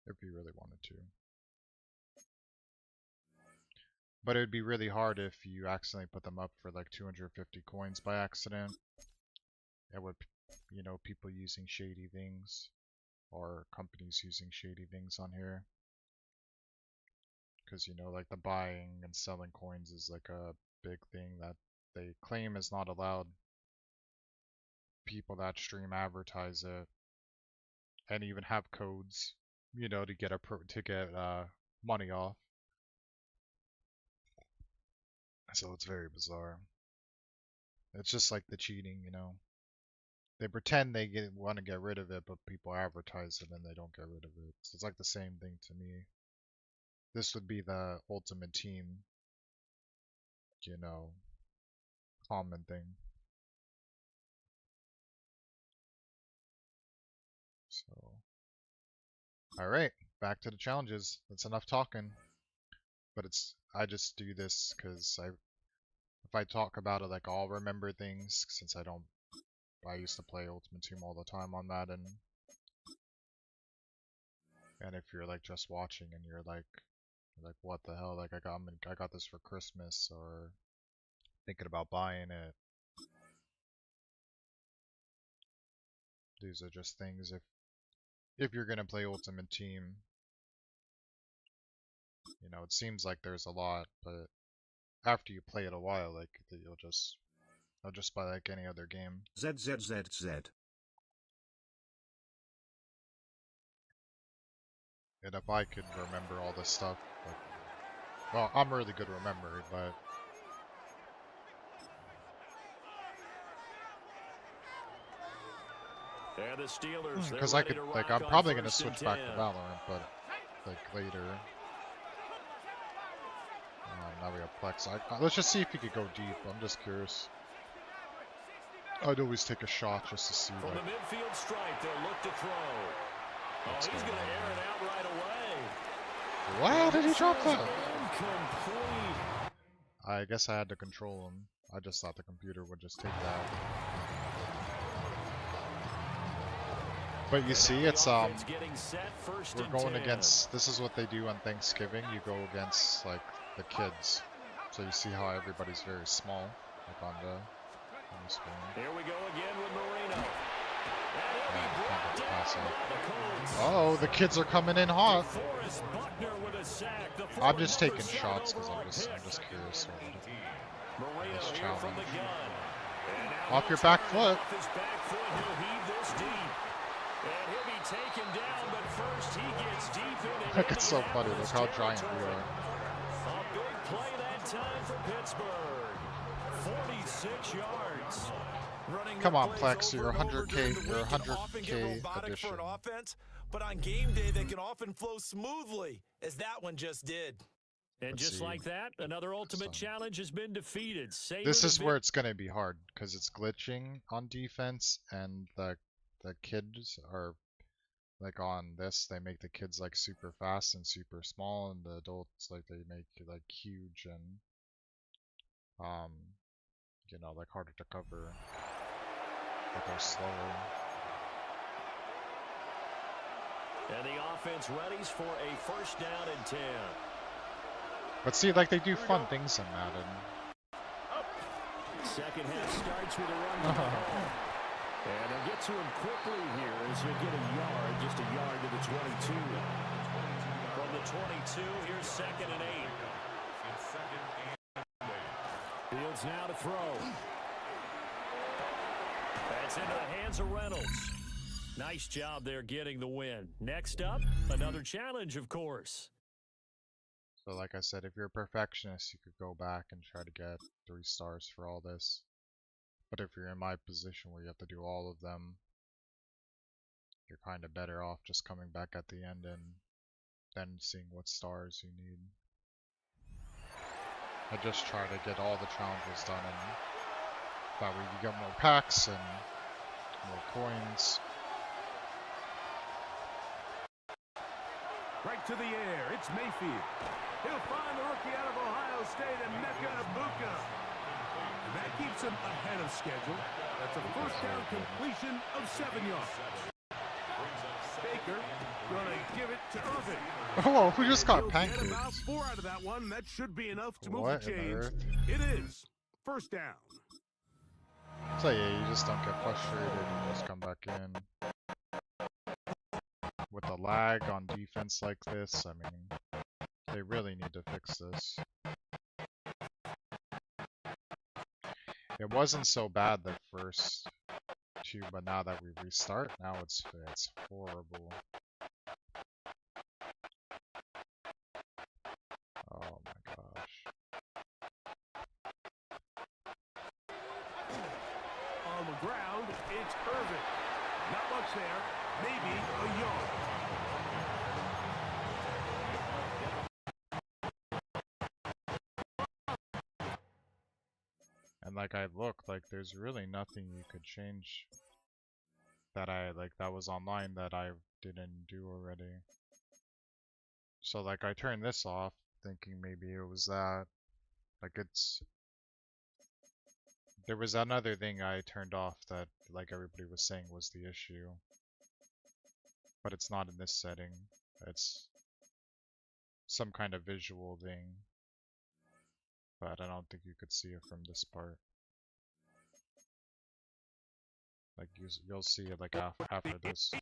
Speaker 1: If you really wanted to. But it would be really hard if you accidentally put them up for like 250 coins by accident. It would, you know, people using shady things or companies using shady things on here. Because, you know, like the buying and selling coins is like a big thing that they claim is not allowed. People that stream advertise it and even have codes, you know, to get money off. So it's very bizarre. It's just like the cheating, you know. They pretend they want to get rid of it, but people advertise it and they don't get rid of it. So it's like the same thing to me. This would be the ultimate team, you know, common thing. So, alright, back to the challenges. That's enough talking. But I just do this because if I talk about it, like I'll remember things since I used to play Ultimate Team all the time on Madden. And if you're like just watching and you're like what the hell, like I got this for Christmas or thinking about buying it. These are just things if you're gonna play Ultimate Team, You know, it seems like there's a lot, but after you play it a while, like you'll just buy like any other game.
Speaker 7: ZZZZ.
Speaker 1: And if I could remember all this stuff, like, well, I'm really good at remembering, but
Speaker 2: And the Steelers,
Speaker 1: because I could, like, I'm probably gonna switch back to Valorant, but like later. Now we have Plex. Let's just see if he could go deep. I'm just curious. I'd always take a shot just to see.
Speaker 2: From the midfield stripe, they'll look to throw. Oh, he's going to air it out right away.
Speaker 1: Wow, did he drop that?
Speaker 2: Incomplete.
Speaker 1: I guess I had to control him. I just thought the computer would just take that. But you see, it's we're going against. This is what they do on Thanksgiving. You go against like the kids. So you see how everybody's very small, like on the screen.
Speaker 2: Here we go again with Marino.
Speaker 1: Oh, the kids are coming in hot. I'm just taking shots because I'm just curious. This challenge. Off your back foot. Look, it's so funny. Look how giant we are.
Speaker 2: A big play that time for Pittsburgh. 46 yards.
Speaker 1: Come on, Plex, you're 100K, you're 100K addition.
Speaker 3: For an offense, but on game day they can often flow smoothly, as that one just did.
Speaker 2: And just like that, another ultimate challenge has been defeated.
Speaker 1: This is where it's going to be hard, because it's glitching on defense, and the kids are, like on this, they make the kids like super fast and super small, and the adults, like they make like huge and, you know, like harder to cover. But they're slower.
Speaker 2: And the offense readies for a first down and 10.
Speaker 1: But see, like they do fun things in Madden.
Speaker 2: Second half starts with a run. And they'll get to him quickly here as he'll get a yard, just a yard to the 22. From the 22, here's 2nd and 8. Fields now to throw. That's into the hands of Reynolds. Nice job there getting the win. Next up, another challenge, of course.
Speaker 1: So like I said, if you're a perfectionist, you could go back and try to get 3 stars for all this. But if you're in my position where you have to do all of them, you're kind of better off just coming back at the end and then seeing what stars you need. I just try to get all the challenges done, and that way you get more packs and more coins.
Speaker 8: Right to the air, it's Mayfield. He'll find the rookie out of Ohio State, and Mecca Ibuka. That keeps him ahead of schedule. That's a first down completion of 7 yards. Baker gonna give it to Irvin.
Speaker 1: Oh, who just got pancaked?
Speaker 8: About 4 out of that one. That should be enough to move
Speaker 1: What
Speaker 8: the
Speaker 1: in the
Speaker 8: chains.
Speaker 1: earth?
Speaker 8: It is first down.
Speaker 1: So yeah, you just don't get frustrated, you just come back in. With the lag on defense like this, I mean, they really need to fix this. It wasn't so bad the first 2, but now that we restart, now it's horrible. Oh my gosh.
Speaker 8: On the ground, it's Irvin. Not much there, maybe a yard.
Speaker 1: And like I looked, like there's really nothing you could change that that was online that I didn't do already. So like I turned this off thinking maybe it was that. Like there was another thing I turned off that like everybody was saying was the issue. But it's not in this setting. It's some kind of visual thing. But I don't think you could see it from this part. Like you'll see it like after this.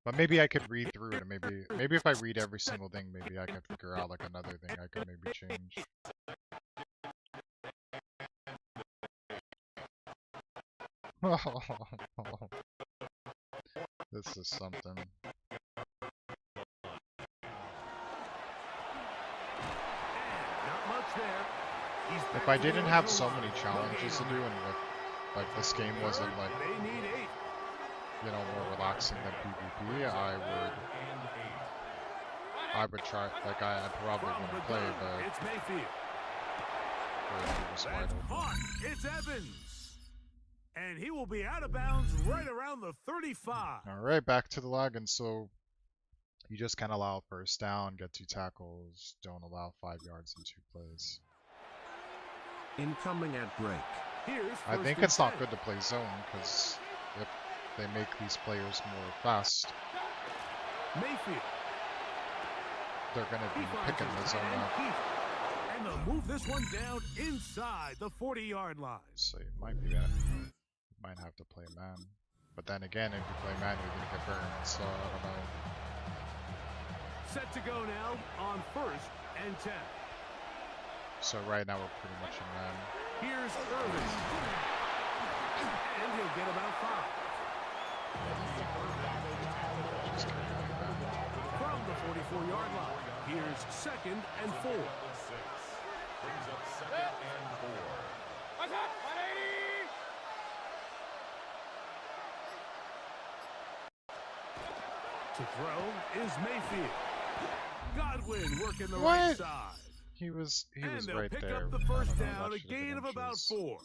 Speaker 1: But maybe I could read through it, and maybe if I read every single thing, maybe I could figure out like another thing I could maybe change. This is something.
Speaker 8: Not much there.
Speaker 1: If I didn't have so many challenges to do, and like this game wasn't like,
Speaker 8: They need 8.
Speaker 1: you know, more relaxing than PvP, I would try, like I probably wouldn't play, but
Speaker 8: It's Mayfield.
Speaker 1: it was wide
Speaker 8: That's
Speaker 1: open.
Speaker 8: caught. It's Evans. And he will be out of bounds right around the 35.
Speaker 1: Alright, back to the login. So you just can't allow first down, get 2 tackles, don't allow 5 yards in 2 plays.
Speaker 7: Incoming ad break.
Speaker 8: Here's
Speaker 1: I
Speaker 8: first
Speaker 1: think
Speaker 8: and
Speaker 1: it's not
Speaker 8: 10.
Speaker 1: good to play zone, because if they make these players more fast,
Speaker 8: Mayfield.
Speaker 1: they're going to
Speaker 8: He
Speaker 1: be
Speaker 8: finds
Speaker 1: picking the
Speaker 8: his
Speaker 1: zone
Speaker 8: man,
Speaker 1: up.
Speaker 8: Keith. And they'll move this one down inside the 40-yard line.
Speaker 1: So it might be that. You might have to play man. But then again, if you play man, you're going to get burned, so I don't know.
Speaker 8: Set to go now on first and 10.
Speaker 1: So right now we're pretty much in man.
Speaker 8: Here's Irvin. And he'll get about 5.
Speaker 1: Just keep playing man.
Speaker 8: From the 44-yard line, here's second and 4.
Speaker 6: Brings up second and 4.
Speaker 8: To throw is Mayfield. Godwin working the
Speaker 1: What?
Speaker 8: right side.
Speaker 1: He was
Speaker 8: And they'll
Speaker 1: right
Speaker 8: pick
Speaker 1: there.
Speaker 8: up the
Speaker 1: I
Speaker 8: first
Speaker 1: don't know,
Speaker 8: down,
Speaker 1: that
Speaker 8: a
Speaker 1: should've been
Speaker 8: gain of about
Speaker 1: inches.
Speaker 8: 4.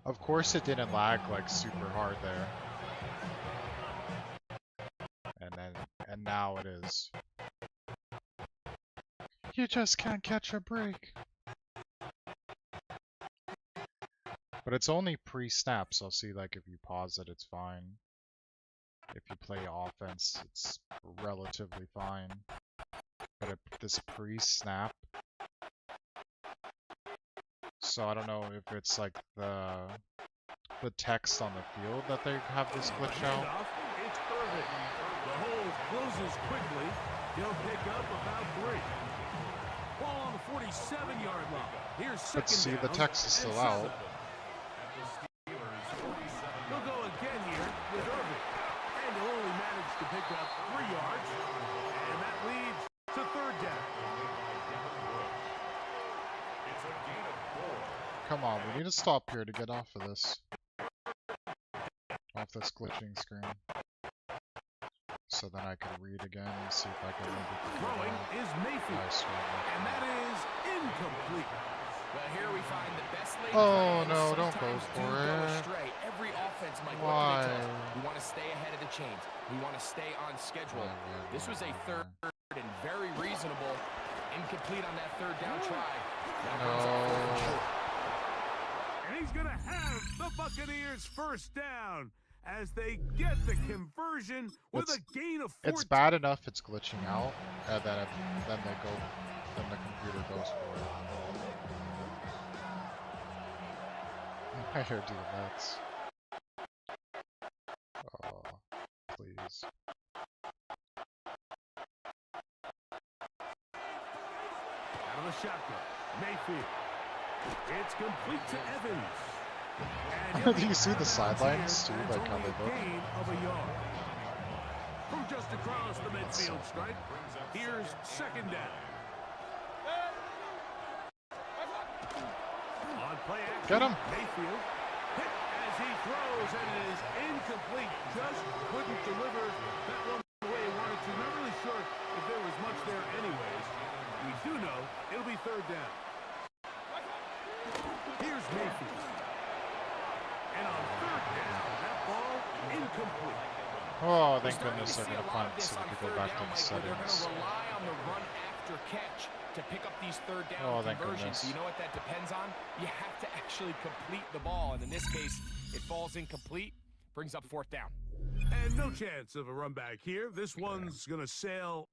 Speaker 1: Of course it didn't lag like super hard there. And now it is. You just can't catch a break. But it's only pre-snap, so see, like, if you pause it, it's fine. If you play offense, it's relatively fine. But if this pre-snap, so I don't know if it's like the text on the field that they have this glitch out.
Speaker 8: Handoff, it's Irvin. The hole closes quickly. He'll pick up about 3. Ball on the 47-yard line. Here's second
Speaker 1: But see,
Speaker 8: down
Speaker 1: the text is
Speaker 8: and
Speaker 1: still
Speaker 8: 7.
Speaker 1: out.
Speaker 8: They'll go again here with Irvin. And he'll only manage to pick up 3 yards. And that leads to third down.
Speaker 6: It's a gain of 4.
Speaker 1: Come on, we need to stop here to get off of this. Off this glitching screen. So then I can read again and see if I can maybe figure
Speaker 8: Throwing
Speaker 1: it out.
Speaker 8: is Mayfield.
Speaker 1: Nice one.
Speaker 8: And that is incomplete.
Speaker 3: Well, here we find the best laid
Speaker 1: Oh,
Speaker 3: plans
Speaker 1: no, don't go
Speaker 3: sometimes do
Speaker 1: for
Speaker 3: go
Speaker 1: it.
Speaker 3: astray. Every offense, Mike, what
Speaker 1: Why?
Speaker 3: can they tell us? We want to stay ahead of the chains. We want to stay on schedule. This was a third and very reasonable. Incomplete on that third down try. That brings up fourth and
Speaker 1: No.
Speaker 3: short.
Speaker 8: And he's going to have the Buccaneers first down as they get the conversion with a gain of 14.
Speaker 1: It's bad enough it's glitching out, and then then the computer goes for it. I hear do that. Oh, please.
Speaker 8: Out of the shotgun, Mayfield. It's complete to Evans. And he'll
Speaker 1: Do you
Speaker 8: be
Speaker 1: see
Speaker 8: out
Speaker 1: the
Speaker 8: of bounds
Speaker 1: sidelines
Speaker 8: here,
Speaker 1: too,
Speaker 8: and it's
Speaker 1: like how
Speaker 8: only
Speaker 1: they
Speaker 8: a
Speaker 1: look?
Speaker 8: gain of a yard. From just across the midfield stripe, here's second down. On play action,
Speaker 1: Get him.
Speaker 8: Mayfield hit as he throws, and it is incomplete. Just couldn't deliver that one the way he wanted to. Not really sure if there was much there anyways. We do know it'll be third down. Here's Mayfield. And on third down, that ball incomplete.
Speaker 1: Oh, thank
Speaker 3: We're starting
Speaker 1: goodness
Speaker 3: to
Speaker 1: they're
Speaker 3: see a
Speaker 1: gonna
Speaker 3: lot
Speaker 1: punt
Speaker 3: of this
Speaker 1: so we
Speaker 3: on
Speaker 1: can go
Speaker 3: third
Speaker 1: back
Speaker 3: down,
Speaker 1: to the
Speaker 3: Mike, where they're going
Speaker 1: settings.
Speaker 3: to rely on the run after catch to pick up these third down
Speaker 1: Oh, thank
Speaker 3: conversions.
Speaker 1: goodness.
Speaker 3: You know what that depends on? You have to actually complete the ball, and in this case, it falls incomplete, brings up fourth down.
Speaker 8: And no chance of a run back here. This one's going to sail.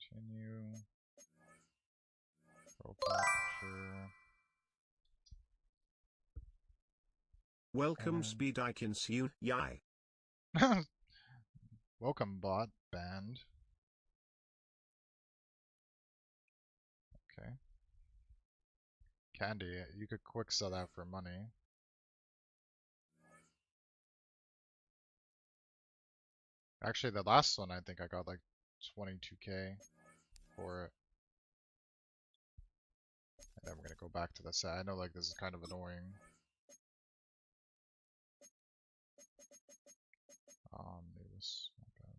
Speaker 1: Continue. Profile picture.
Speaker 7: Welcome Speed Icons you yai.
Speaker 1: Welcome bot band. Okay. Candy, you could quick sell that for money. Actually, the last one I think I got like 22k for it. And then we're gonna go back to the set. I know like this is kind of annoying. It was okay.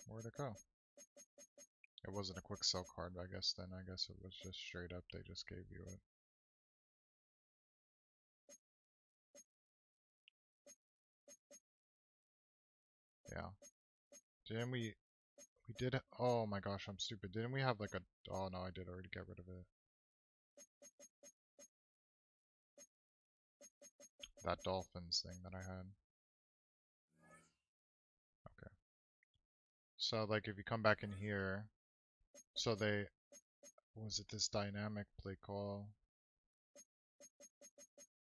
Speaker 1: Where'd it go? It wasn't a quick sell card, I guess then. I guess it was just straight up, they just gave you it. Yeah. Didn't we did, oh my gosh, I'm stupid. Didn't we have like a, oh no, I did already get rid of it. That Dolphins thing that I had. Okay. So like if you come back in here, so they, was it this dynamic play call?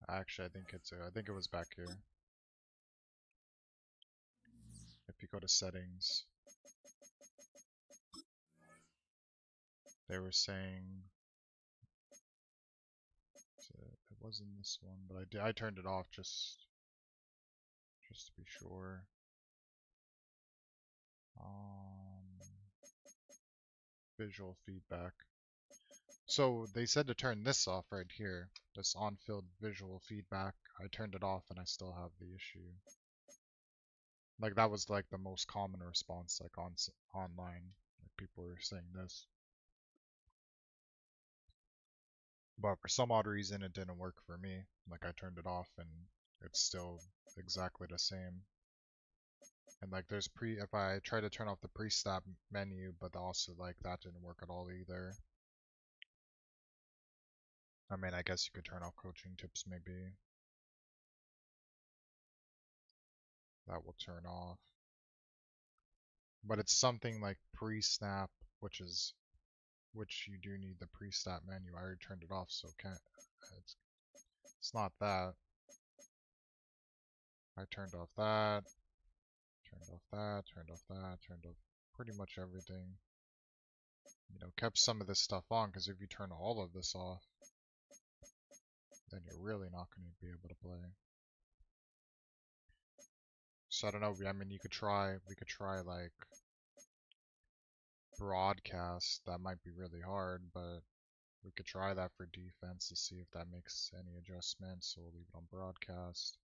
Speaker 1: Actually, I think it was back here. If you go to settings, they were saying, it wasn't this one, but I turned it off just to be sure. Visual feedback. So they said to turn this off right here, this on-field visual feedback. I turned it off and I still have the issue. Like that was like the most common response like online. Like people were saying this. But for some odd reason it didn't work for me. Like I turned it off and it's still exactly the same. And like there's if I try to turn off the pre-snap menu, but also like that didn't work at all either. I mean, I guess you could turn off coaching tips maybe. That will turn off. But it's something like pre-snap, which you do need the pre-snap menu. I already turned it off, so it's not that. I turned off that, turned off that, turned off that, turned off pretty much everything. You know, kept some of this stuff on, because if you turn all of this off, then you're really not going to be able to play. So I don't know, I mean, we could try like broadcast. That might be really hard, but we could try that for defense to see if that makes any adjustments. So we'll leave it on broadcast.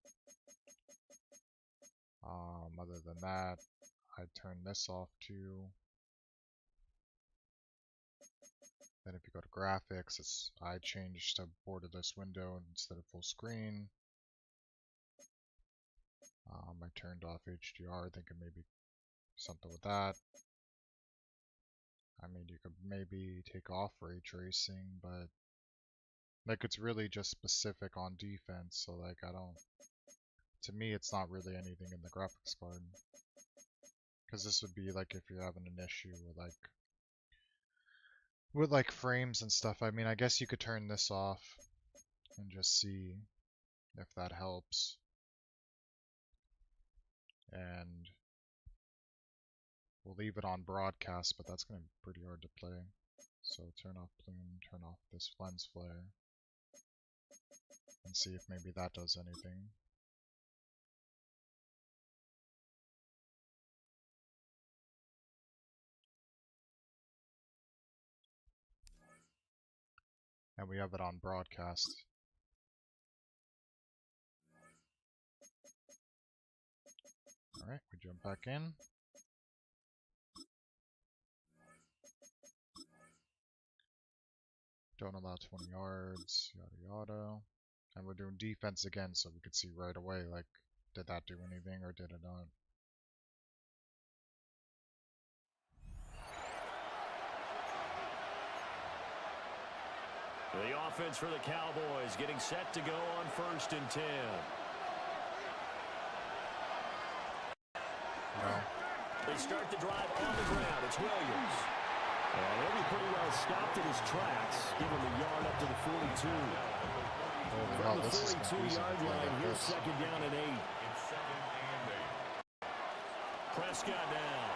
Speaker 1: Other than that, I turn this off too. Then if you go to graphics, I changed to borderless window instead of full screen. I turned off HDR, thinking maybe something with that. I mean, you could maybe take off ray tracing, but like it's really just specific on defense, so like to me it's not really anything in the graphics card. Because this would be like if you're having an issue with like frames and stuff. I mean, I guess you could turn this off and just see if that helps. And we'll leave it on broadcast, but that's going to be pretty hard to play. So turn off plume, turn off this lens flare, and see if maybe that does anything. And we have it on broadcast. Alright, we jump back in. Don't allow 20 yards, yada yada. And we're doing defense again, so we could see right away, like, did that do anything or did it not?
Speaker 2: The offense for the Cowboys getting set to go on 1st and 10.
Speaker 1: No.
Speaker 2: They start the drive on the ground. It's Williams. And they'll be pretty well stopped in his tracks, giving the yard up to the 42. From the 42-yard line, here's second down and 8. Prescott down.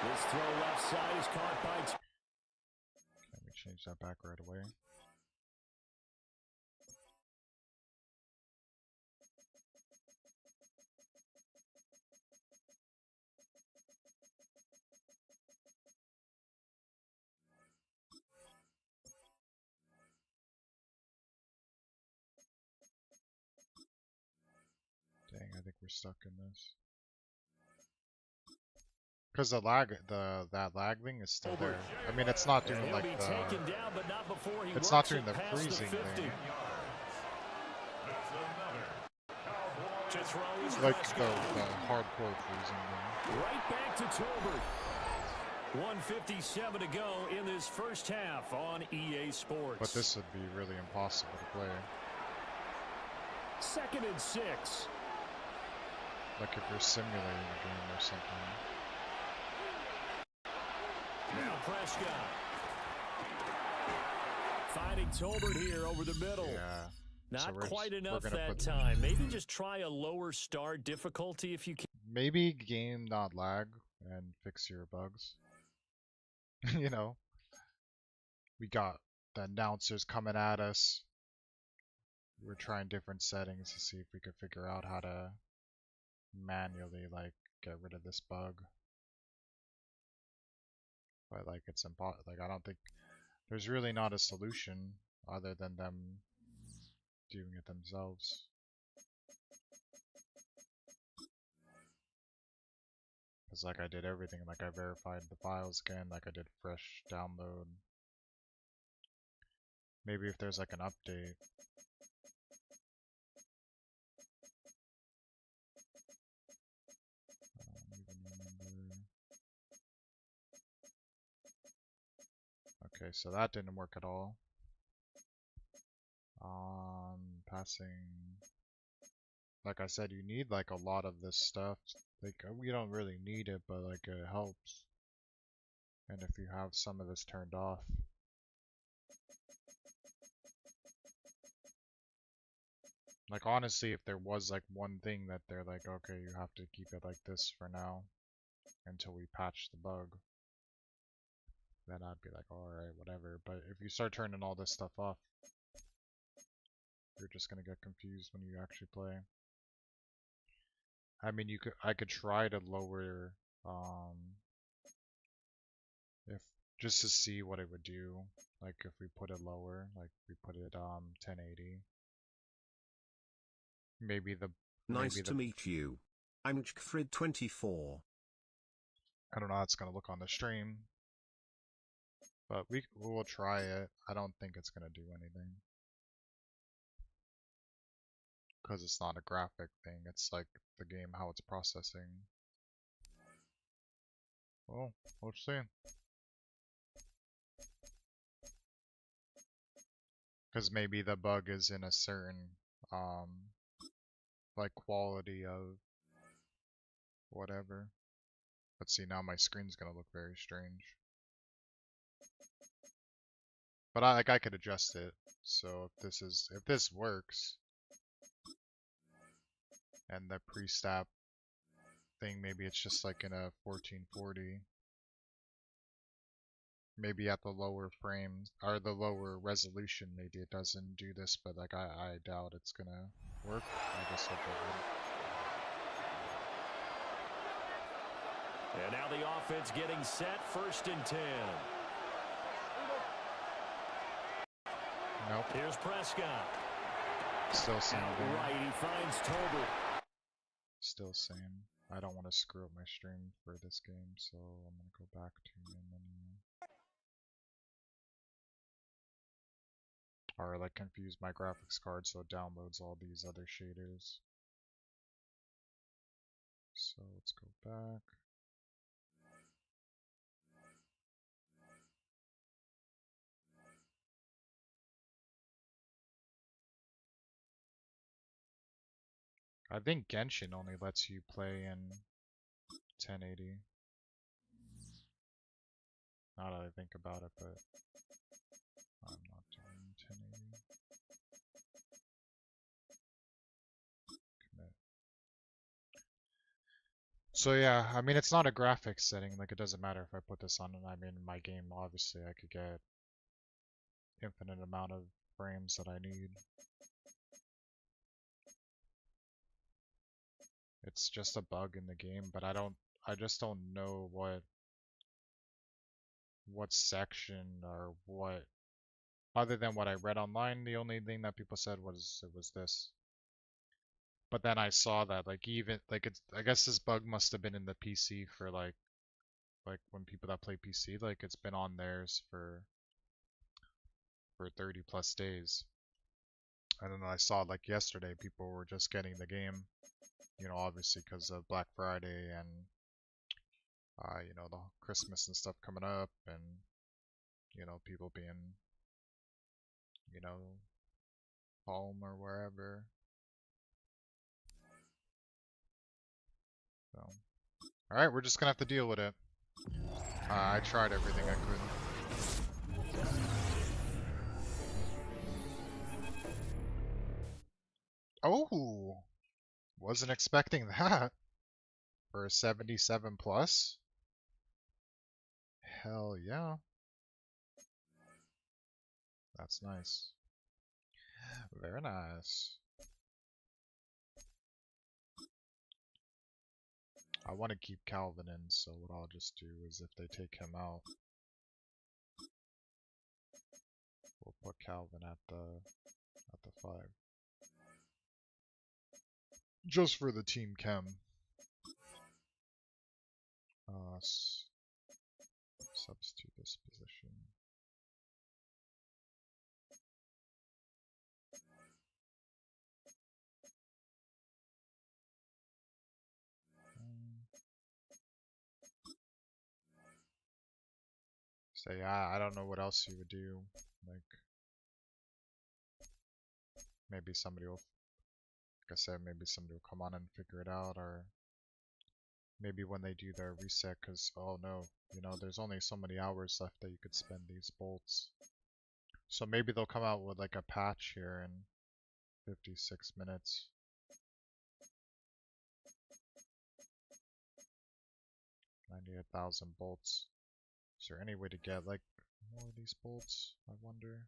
Speaker 2: This throw left side is caught by...
Speaker 1: Let me change that back right away. Dang, I think we're stuck in this. Because the lag, that lag thing is still there. I mean, it's not doing like the, it's not doing the freezing thing. Like the hardcore freezing thing.
Speaker 2: Right back to Tolbert. 1:57 to go in this first half on EA Sports.
Speaker 1: But this would be really impossible to play.
Speaker 2: 2nd and 6.
Speaker 1: Like if you're simulating a game or something.
Speaker 2: Now Prescott. Finding Tolbert here over the middle.
Speaker 1: Yeah.
Speaker 2: Not
Speaker 1: so
Speaker 2: quite enough that time. Maybe just try a lower start difficulty if you can.
Speaker 1: Maybe game not lag and fix your bugs. You know. We got the announcers coming at us. We're trying different settings to see if we could figure out how to manually like get rid of this bug. But like it's impossible. Like I don't think there's really not a solution other than them doing it themselves. Because like I did everything, like I verified the files again, like I did fresh download. Maybe if there's like an update. I don't even remember. Okay, so that didn't work at all. Passing. Like I said, you need like a lot of this stuff. Like we don't really need it, but like it helps. And if you have some of this turned off. Like honestly, if there was like one thing that they're like, okay, you have to keep it like this for now until we patch the bug, then I'd be like, alright, whatever. But if you start turning all this stuff off, you're just gonna get confused when you actually play. I mean, I could try to lower, if just to see what it would do. Like if we put it lower, like we put it 1080. Maybe the
Speaker 7: Nice to meet you. I'm Chkfrid24.
Speaker 1: I don't know how it's gonna look on the stream, but we'll try it. I don't think it's gonna do anything. Because it's not a graphic thing, it's like the game, how it's processing. Well, we'll see. Because maybe the bug is in a certain, like quality of whatever. Let's see, now my screen's gonna look very strange. But I could adjust it. So if this works, and the pre-stap thing, maybe it's just like in a 1440. Maybe at the lower frames or the lower resolution, maybe it doesn't do this, but like I doubt it's gonna work. I guess hope it would.
Speaker 2: And now the offense getting set, 1st and 10.
Speaker 1: Nope.
Speaker 2: Here's Prescott.
Speaker 1: Still same.
Speaker 2: Right, he finds Tolbert.
Speaker 1: Still same. I don't want to screw up my stream for this game, so I'm gonna go back to main menu. Or like confuse my graphics card so it downloads all these other shaders. So let's go back. I think Genshin only lets you play in 1080. now that I think about it, but I'm not doing 1080. Commit. So yeah, I mean it's not a graphics setting, like it doesn't matter if I put this on and I mean in my game obviously I could get infinite amount of frames that I need. It's just a bug in the game, but I just don't know what section or what, other than what I read online, the only thing that people said was it was this. But then I saw that like even like it's, I guess this bug must have been in the PC for like when people that play PC, like it's been on theirs for 30 plus days. And then I saw like yesterday people were just getting the game, you know, obviously because of Black Friday and you know, the Christmas and stuff coming up, and you know, people being, you know, home or wherever. So, all right, we're just gonna have to deal with it. I tried everything I could. Oh, wasn't expecting that for a 77 plus. Hell yeah. That's nice. Very nice. I want to keep Calvin in, so what I'll just do is if they take him out, we'll put Calvin at the 5. Just for the team chem. Substitute this position. So yeah, I don't know what else you would do. Like, maybe somebody will, like I said, maybe somebody will come on and figure it out, or maybe when they do their reset, because, oh no, you know, there's only so many hours left that you could spend these bolts. So maybe they'll come out with like a patch here in 56 minutes. $98,000 bolts. Is there any way to get like more of these bolts, I wonder?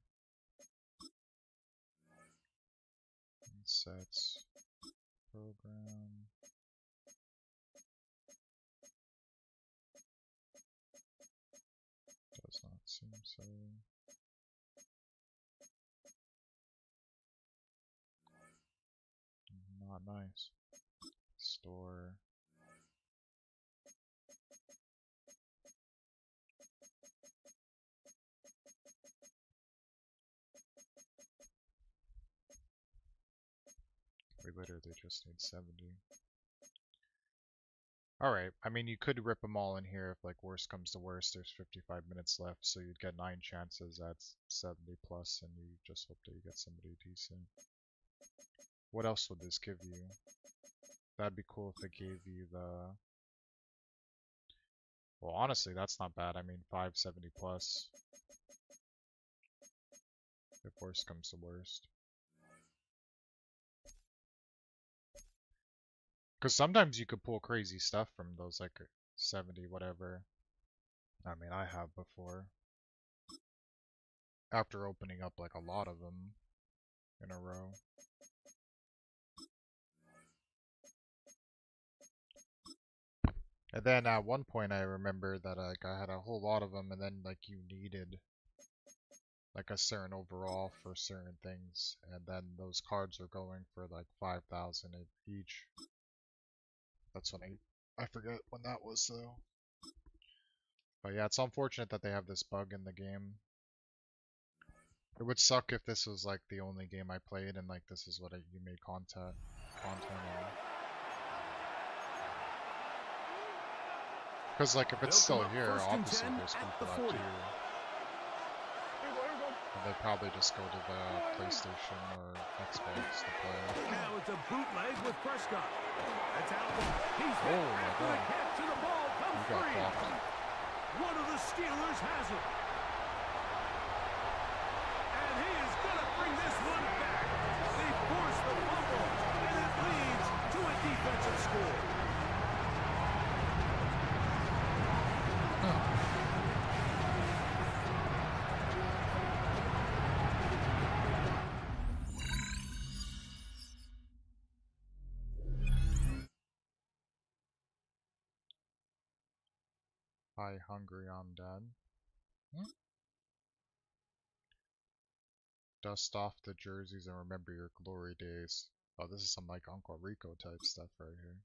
Speaker 1: Sets, program. Does not seem so. Not nice. Store. We literally just need 70. Alright, I mean you could rip them all in here if like worst comes to worst, there's 55 minutes left, so you'd get 9 chances at 70 plus and you just hope that you get somebody decent. What else would this give you? That'd be cool if it gave you the... Well honestly that's not bad, I mean 570 plus. If worst comes to worst. Because sometimes you could pull crazy stuff from those like 70 whatever. I mean I have before. After opening up like a lot of them in a row. And then at one point I remember that like I had a whole lot of them and then like you needed like a certain overall for certain things, and then those cards are going for like 5,000 each. That's when I forget when that was though. But yeah, it's unfortunate that they have this bug in the game. It would suck if this was like the only game I played and like this is what you made content on. Because like if it's still here, obviously there's people that do. And they probably just go to the PlayStation or Xbox to play.
Speaker 8: Now it's a bootleg with Prescott. That's out. He's
Speaker 1: oh my god.
Speaker 8: catch and the ball comes
Speaker 1: You got blocked.
Speaker 8: One of the Steelers has it. And he is going to bring this one back. They force the fumble, and it leads to a defensive score.
Speaker 1: Hi, hungry, I'm dead. Dust off the jerseys and remember your glory days. Oh, this is some like Uncle Rico type stuff right here.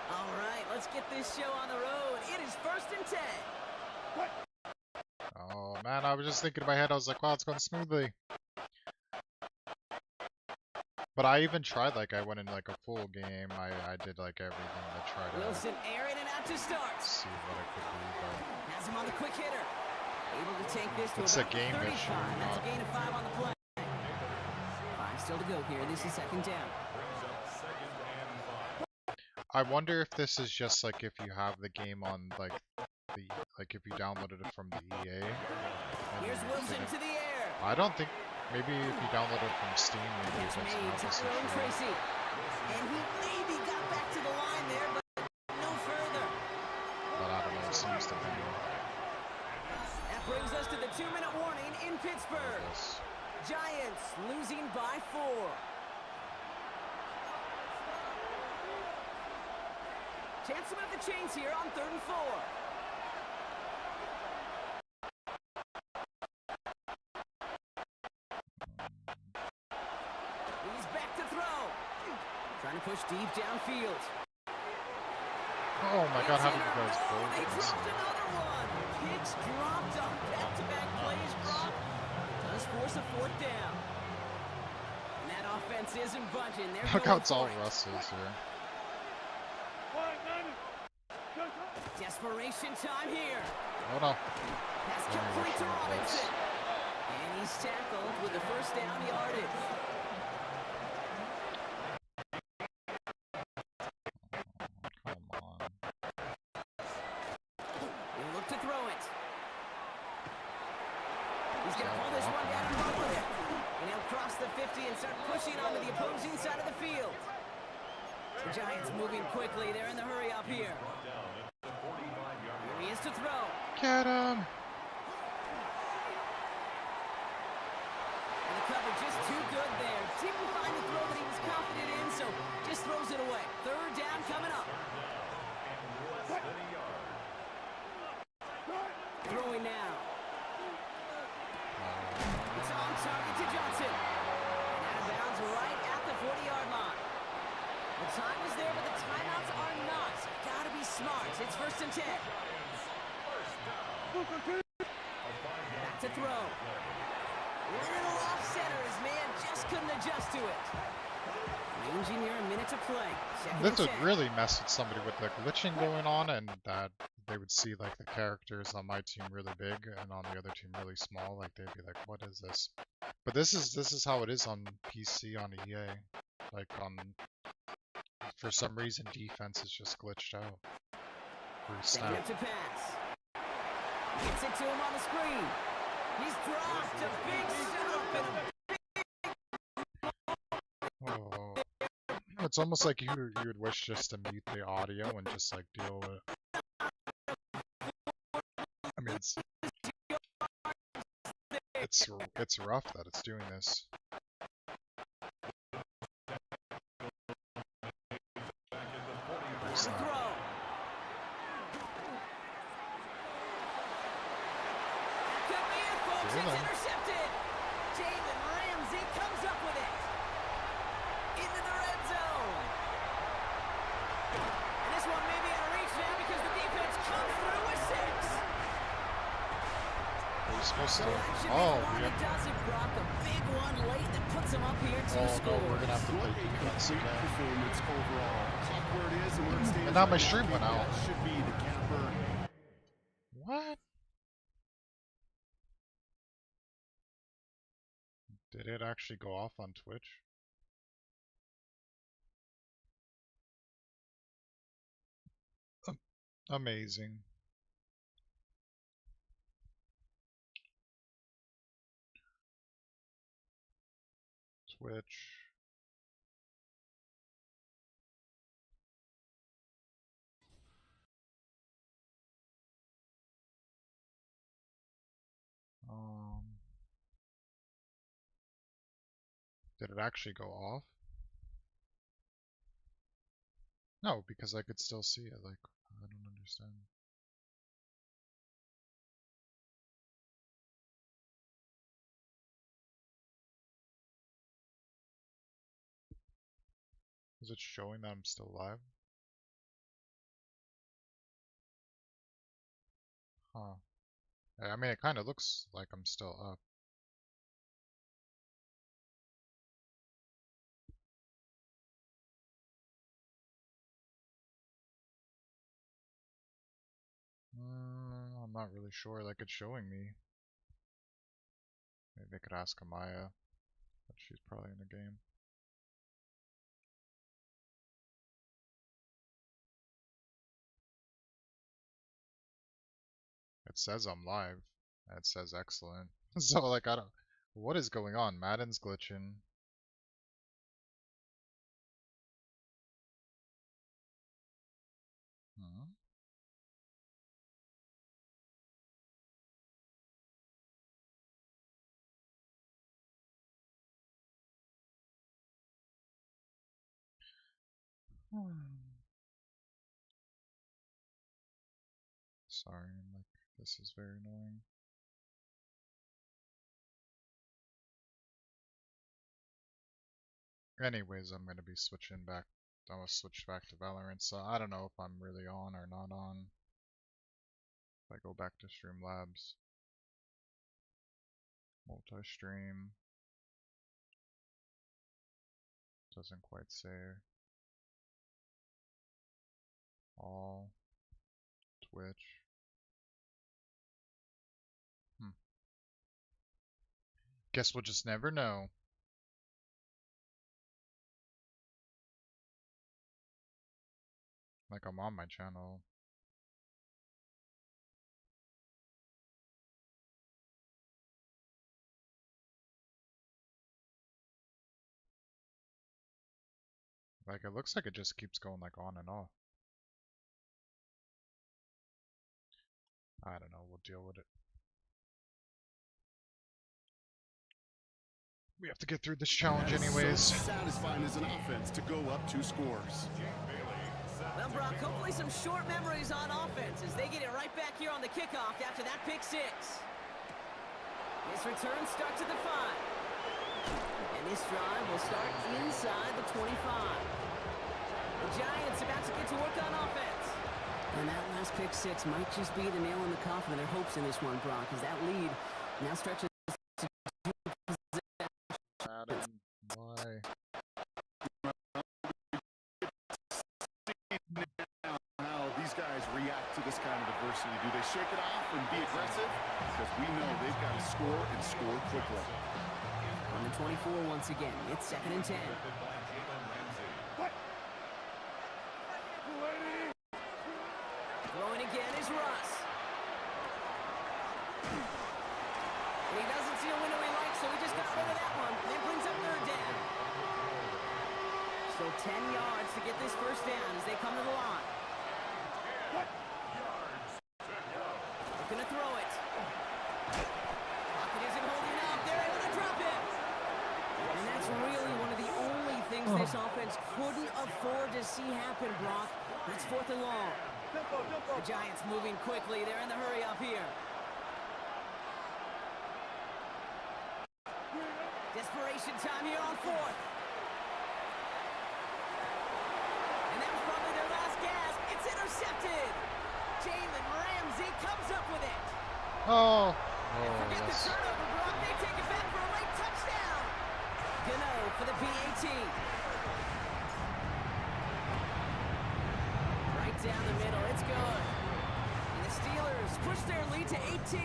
Speaker 4: All right, let's get this show on the road. It is 1st and 10.
Speaker 1: Oh man, I was just thinking in my head, I was like, wow, it's going smoothly. But I even tried, like, I went in like a full game. I did like everything to try to
Speaker 4: Wilson airing it out to start.
Speaker 1: see what I could do, but
Speaker 4: Has him on the quick hitter. Able to take this to
Speaker 1: it's
Speaker 4: about
Speaker 1: a game
Speaker 4: 35.
Speaker 1: issue,
Speaker 4: That's
Speaker 1: not
Speaker 4: a gain of 5 on the play. 5 still to go here. This is 2nd down.
Speaker 1: I wonder if this is just like if you have the game on like if you downloaded it from the EA.
Speaker 4: Here's Wilson to the air.
Speaker 1: I don't think, maybe if you download it from Steam, maybe it
Speaker 4: It's
Speaker 1: doesn't
Speaker 4: made
Speaker 1: have this
Speaker 4: Tyrone
Speaker 1: issue.
Speaker 4: Tracy. And he maybe got back to the line there, but no further.
Speaker 1: But I don't know, it seems to be.
Speaker 4: That brings us to the 2-minute warning in Pittsburgh.
Speaker 1: Yes.
Speaker 4: Giants losing by 4. Chance to move the chains here on 3rd and 4. He's back to throw. Trying to push deep downfield.
Speaker 1: Oh my god, how did you guys
Speaker 4: They
Speaker 1: both miss
Speaker 4: dropped
Speaker 1: it?
Speaker 4: another one. Picks dropped on back-to-back plays dropped. Does force a 4th down. And that offense isn't budging. They're
Speaker 1: Look
Speaker 4: going
Speaker 1: how it's all
Speaker 4: for it.
Speaker 1: Russell's here.
Speaker 4: Desperation time here.
Speaker 1: Oh no.
Speaker 4: Pass
Speaker 1: Oh,
Speaker 4: complete to
Speaker 1: Russell,
Speaker 4: Robinson. And he's tackled with the 1st down yardage.
Speaker 1: Come on.
Speaker 4: He'll look to throw it. He's going to pull this one down and run with it. And he'll cross the 50 and start pushing onto the opposing side of the field. The Giants moving quickly. They're in the hurry up here. Here he is to throw.
Speaker 1: Get him!
Speaker 4: And the cover just too good there. Didn't find the throw that he was confident in, so just throws it away. 3rd down coming up. Throwing now. It's on target to Johnson. And out of bounds right at the 40-yard line. The time is there, but the timeouts are not. Gotta be smart. It's 1st and 10. Back to throw. Little off center. His man just couldn't adjust to it. Ranging here, a minute to play.
Speaker 1: This would really mess with somebody with the glitching going on, and that they would see like the characters on my team really big and on the other team really small. Like they'd be like, "What is this?" But this is how it is on PC on EA. Like for some reason defense is just glitched out.
Speaker 4: Setting up to pass. Gets it to him on the screen. He's dropped a big stop and a
Speaker 1: Oh, it's almost like you would wish just to mute the audio and just like deal with it. I mean, it's rough that it's doing this.
Speaker 4: throw. Could be it, folks. It's intercepted. Jalen Ramsey comes up with it. Into the red zone. And this one may be out of reach now because the defense comes through with 6.
Speaker 1: We're supposed to.
Speaker 4: So that should
Speaker 1: Oh,
Speaker 4: be the one that does it, Brock. A big one late that puts him up here 2 scores.
Speaker 1: no, we're gonna have to play defense
Speaker 5: Great
Speaker 1: again.
Speaker 5: performance overall. Clock where it is and where it stands.
Speaker 1: And now my
Speaker 5: right
Speaker 1: stream went out.
Speaker 5: That should be the capper.
Speaker 1: What? Did it actually go off on Twitch? Amazing. Twitch. Did it actually go off? No, because I could still see it. Like, I don't understand. Is it showing that I'm still live? Huh. I mean, it kind of looks like I'm still up. I'm not really sure. Like, it's showing me. Maybe I could ask Amaya, but she's probably in the game. It says I'm live. It says excellent. So, like, I don't. What is going on? Madden's glitching. Hmm? Sorry, like, this is very annoying. Anyways, I'm gonna be switching back. I will switch back to Valorant, so I don't know if I'm really on or not on. If I go back to Streamlabs, multi-stream, doesn't quite say. All, Twitch. Guess we'll just never know. Like, I'm on my channel. Like, it looks like it just keeps going like on and off. I don't know, we'll deal with it. We have to get through this challenge anyways.
Speaker 5: So satisfying as an offense to go up 2 scores.
Speaker 4: Well, Brock, hopefully some short memories on offense as they get it right back here on the kickoff after that pick 6. This return starts at the 5. And this drive will start inside the 25. The Giants about to get to work on offense. And that last pick 6 might just be the nail in the coffin of their hopes in this one, Brock, as that lead now stretches.
Speaker 1: Why?
Speaker 5: How these guys react to this kind of adversity. Do they shake it off and be aggressive? Because we know they've got to score and score quickly.
Speaker 4: On the 24 once again, it's 2nd and 10. Throwing again is Russ. And he doesn't see a window he likes, so he just got rid of that one. And then brings up 3rd down. Still 10 yards to get this 1st down as they come to the line. Looking to throw it. Pocket isn't holding up. They're able to drop it. And that's really one of the only things this offense couldn't afford to see happen, Brock. It's 4th and long. The Giants moving quickly. They're in the hurry up here. Desperation time here on 4th. And that was probably their last gasp. It's intercepted. Jalen Ramsey comes up with it.
Speaker 1: Oh.
Speaker 4: And forget the PAT. Right down the middle, it's good. And the Steelers push their lead to 18.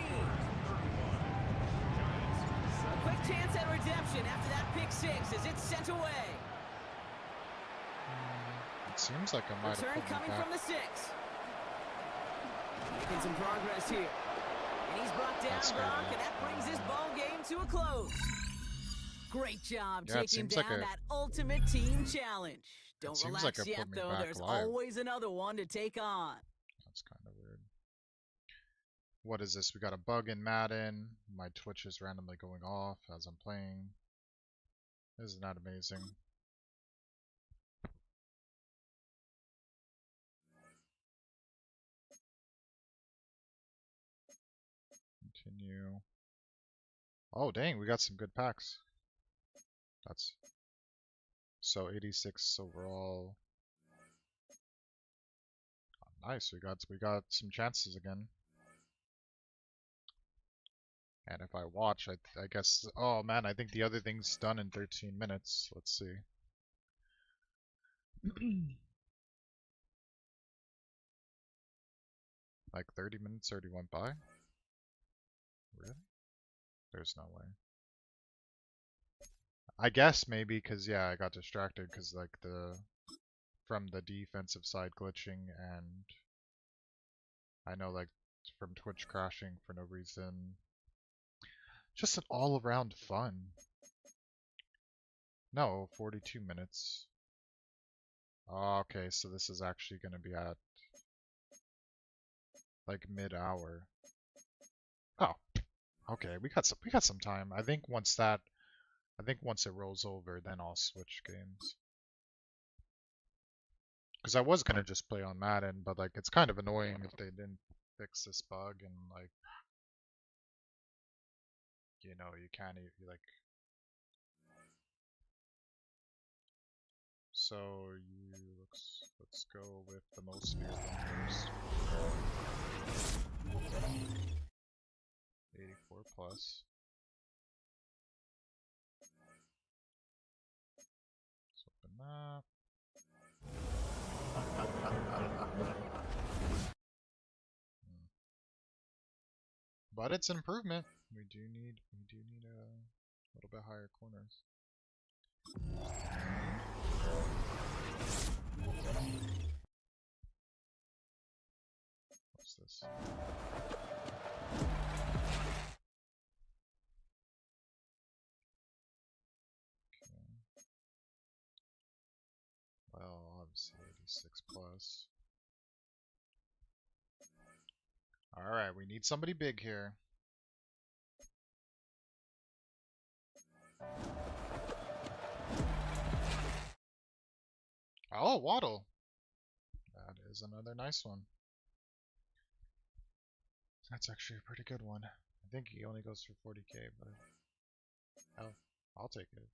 Speaker 4: A quick chance at redemption after that pick six as it's sent away.
Speaker 1: It seems like I might have
Speaker 4: Return
Speaker 1: put me
Speaker 4: coming
Speaker 1: back.
Speaker 4: from the 6. Making some progress here. And he's brought down
Speaker 1: That's
Speaker 4: Brock,
Speaker 1: good.
Speaker 4: and that brings this ball game to a close. Great job
Speaker 1: Yeah, it
Speaker 4: taking
Speaker 1: seems
Speaker 4: down
Speaker 1: like
Speaker 4: that ultimate team challenge. Don't
Speaker 1: seems
Speaker 4: relax
Speaker 1: like it
Speaker 4: yet,
Speaker 1: put me
Speaker 4: though.
Speaker 1: back
Speaker 4: There's
Speaker 1: live.
Speaker 4: always another one to take on.
Speaker 1: That's kind of weird. What is this? We got a bug in Madden. My Twitch is randomly going off as I'm playing. Isn't that amazing? Continue. Oh, dang, we got some good packs. That's so 86 overall. Nice, we got some chances again. And if I watch, I guess, oh man, I think the other thing's done in 13 minutes. Let's see. Like 30 minutes already went by? Really? There's no way. I guess maybe because, yeah, I got distracted because, like, from the defensive side glitching, and I know, like, from Twitch crashing for no reason. Just an all-around fun. No, 42 minutes. Oh, okay, so this is actually going to be at, like, mid-hour. Oh, okay, we got some time. I think once it rolls over, then I'll switch games. Because I was gonna just play on Madden, but like it's kind of annoying if they didn't fix this bug and like, you know, you can't even like. So let's go with the most feared one first. 84 plus. Let's open that. But it's improvement. We do need a little bit higher corners. What's this? Okay. Well, obviously 86 plus. Alright, we need somebody big here. Oh, Waddle. That is another nice one. That's actually a pretty good one. I think he only goes for 40k, but hell, I'll take it.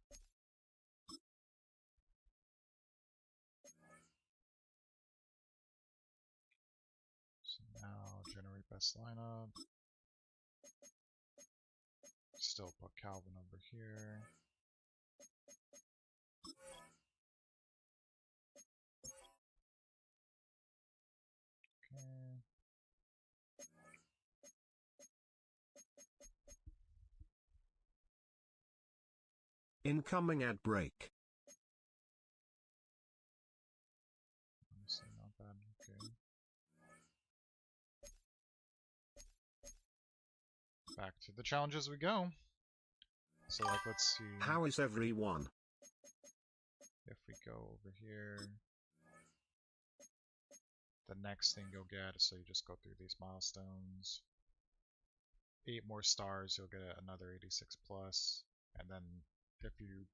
Speaker 1: So now generate best lineup. Still put Calvin over here. Okay.
Speaker 7: Incoming ad break.
Speaker 1: Honestly, not bad. Okay. Back to the challenges we go. So like, let's see.
Speaker 7: How is everyone?
Speaker 1: If we go over here, the next thing you'll get is, so you just go through these milestones. 8 more stars, you'll get another 86 plus, and then if you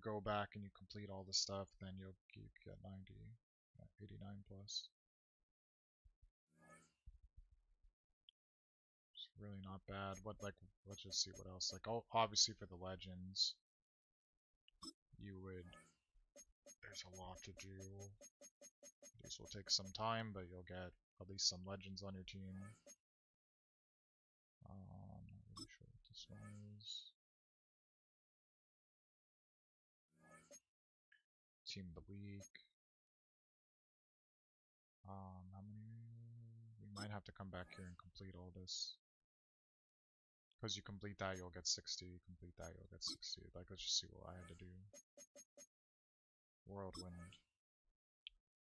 Speaker 1: go back and you complete all the stuff, then you get 89 plus. It's really not bad. Let's just see what else. Like, obviously for the legends, there's a lot to do. These will take some time, but you'll get at least some legends on your team. I'm not really sure what this one is. Team of the week. How many? We might have to come back here and complete all this. Because you complete that, you'll get 60. You complete that, you'll get 60. Like, let's just see what I had to do. Whirlwind.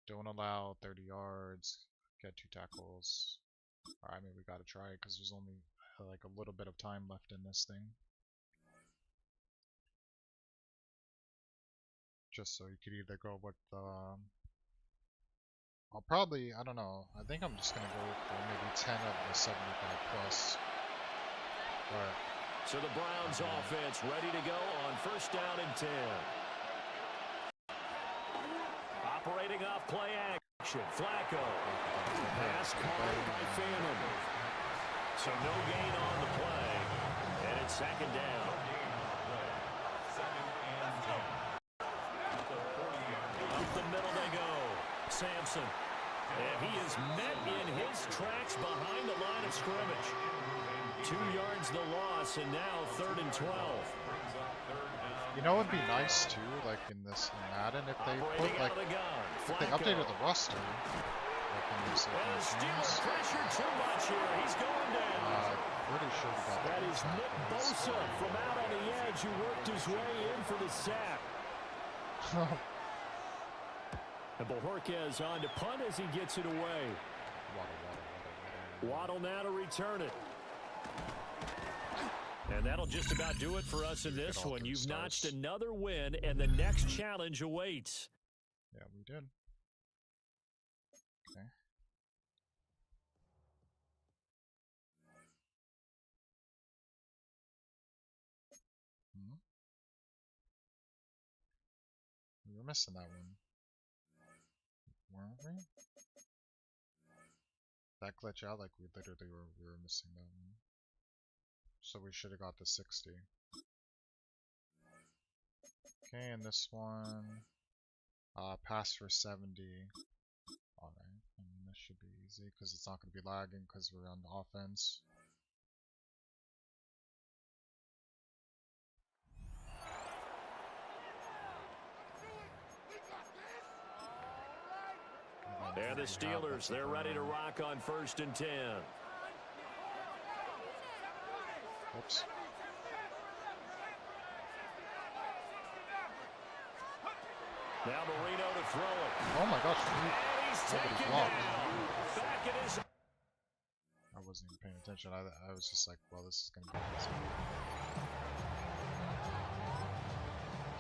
Speaker 1: Don't allow 30 yards. Get 2 tackles. Alright, I mean, we gotta try it because there's only like a little bit of time left in this thing. Just so you could either go with I'll probably, I don't know, I think I'm just gonna go for maybe 10 of the 75 plus. But
Speaker 2: so the Browns offense ready to go on 1st down and 10. Operating off play action. Flacco. Pass caught by Phantom. So no gain on the play. And it's 2nd down. Up the middle they go. Sampson. And he is met in his tracks behind the line of scrimmage. 2 yards the loss, and now 3rd and 12.
Speaker 1: you know, it'd be nice too, like in this in Madden, if they put like if they updated the roster, like in these games.
Speaker 2: Pressure too much here. He's going down.
Speaker 1: Pretty sure we got
Speaker 2: that is Nick Bosa from out on the edge who worked his way in for the sack. And Bojorquez on to punt as he gets it away. Waddle now to return it. And that'll just about do it for us in this one. You've notched another win, and the next challenge awaits.
Speaker 1: Yeah, we did. Okay. We were missing that one. Weren't we? That glitch out, like we literally were missing that one. So we should have got the 60. Okay, and this one, pass for 70. Alright, I mean, this should be easy because it's not going to be lagging because we're on the offense.
Speaker 2: They're the Steelers. They're ready to rock on 1st and 10.
Speaker 1: Oops.
Speaker 2: Now Marino to throw it.
Speaker 1: Oh my gosh,
Speaker 2: he's taken down. Back at his...
Speaker 1: I wasn't even paying attention. I was just like, well, this is going to be easy.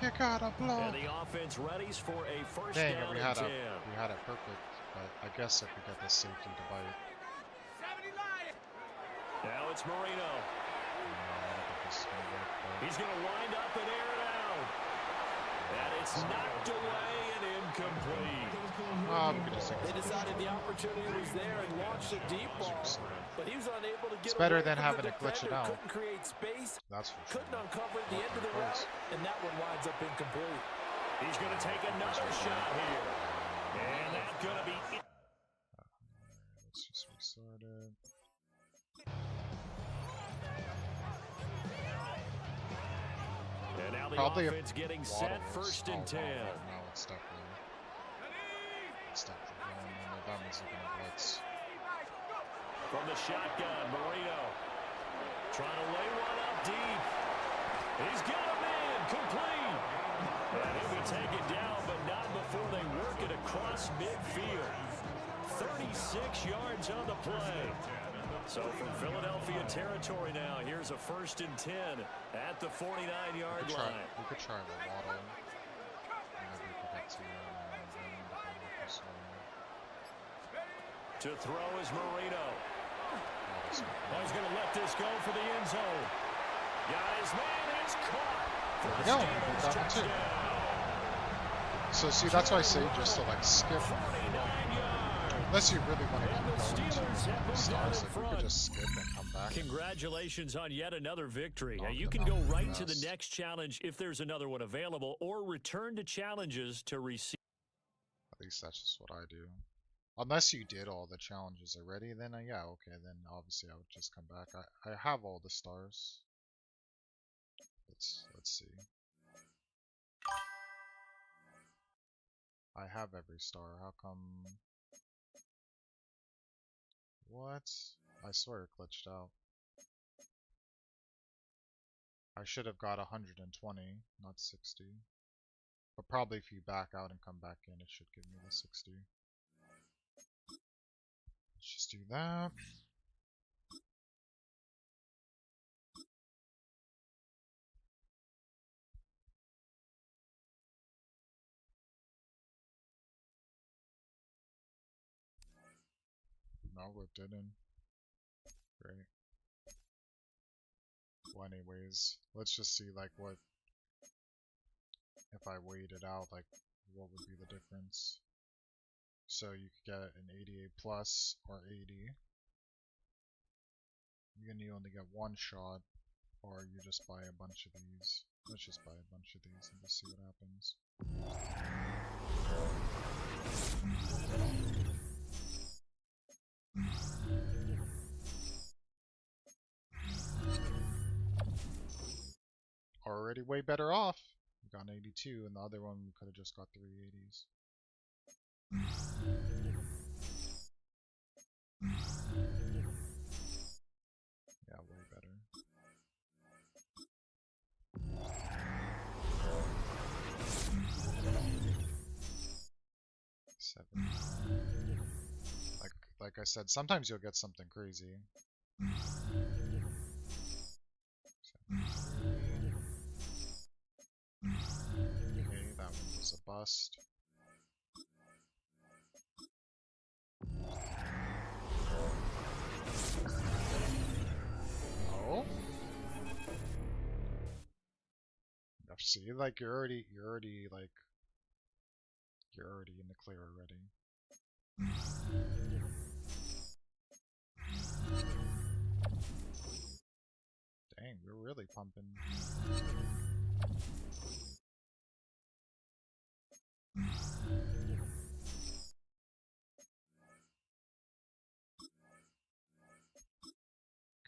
Speaker 1: You gotta block.
Speaker 2: And the offense readies for a 1st down
Speaker 1: we
Speaker 2: and 10.
Speaker 1: We had it perfect, but I guess if we get this safety to bite.
Speaker 2: Now it's Marino. He's going to wind up and air it out. And it's knocked away and incomplete.
Speaker 3: They decided the opportunity was there and launched a deep ball, but he was unable to get
Speaker 1: It's better
Speaker 3: away
Speaker 1: than
Speaker 3: from
Speaker 1: having
Speaker 3: the
Speaker 1: it glitch it
Speaker 3: defender.
Speaker 1: out.
Speaker 3: Couldn't create space.
Speaker 1: That's for sure.
Speaker 3: Couldn't uncover the end of the route, and that one winds up incomplete.
Speaker 2: He's going to take another shot here. And that's going to be it.
Speaker 1: Let's just restart it.
Speaker 2: And now the
Speaker 1: Probably
Speaker 2: offense getting set 1st and 10.
Speaker 1: Now it's definitely going. And that one's looking at blitz.
Speaker 2: From the shotgun, Marino trying to lay one up deep. He's got a man complete. And he'll be taken down, but not before they work it across midfield. 36 yards on the play. So from Philadelphia territory now, here's a 1st and 10 at the 49-yard line.
Speaker 1: We could try the waddle. Maybe we could get
Speaker 2: to throw is Marino. Oh, he's going to let this go for the end zone. Guys, man, it's caught.
Speaker 1: There we go. Touchdown. So see, that's why I say just to like skip. Unless you really want to keep going to stars, like we could just skip and come back.
Speaker 2: Congratulations on yet another victory. Now, you
Speaker 1: Knock
Speaker 2: can
Speaker 1: them
Speaker 2: go
Speaker 1: out
Speaker 2: right
Speaker 1: fast.
Speaker 2: to the next challenge if there's another one available, or return to challenges to receive.
Speaker 1: At least that's just what I do. Unless you did all the challenges already, then yeah, okay, then obviously I would just come back. I have all the stars. Let's see. I have every star. How come? What? I swear it glitched out. I should have got 120, not 60. But probably if you back out and come back in, it should give me the 60. Let's just do that. No, it didn't. Great. Well, anyways, let's just see like what if I weighed it out, like what would be the difference. So you could get an 88 plus or 80. You only get one shot, or you just buy a bunch of these. Let's just buy a bunch of these and just see what happens. Already way better off. We got an 82, and the other one we could have just got 380s. Yeah, way better. Like I said, sometimes you'll get something crazy. Okay, that one was a bust. Oh? See, like you're already in the clear already. Dang, we're really pumping.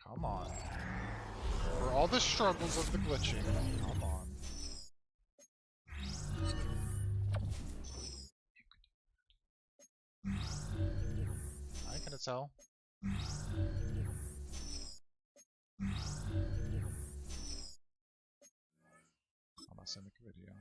Speaker 1: Come on. For all the struggles of the glitching, come on. I ain't gonna tell. Unless I make a video.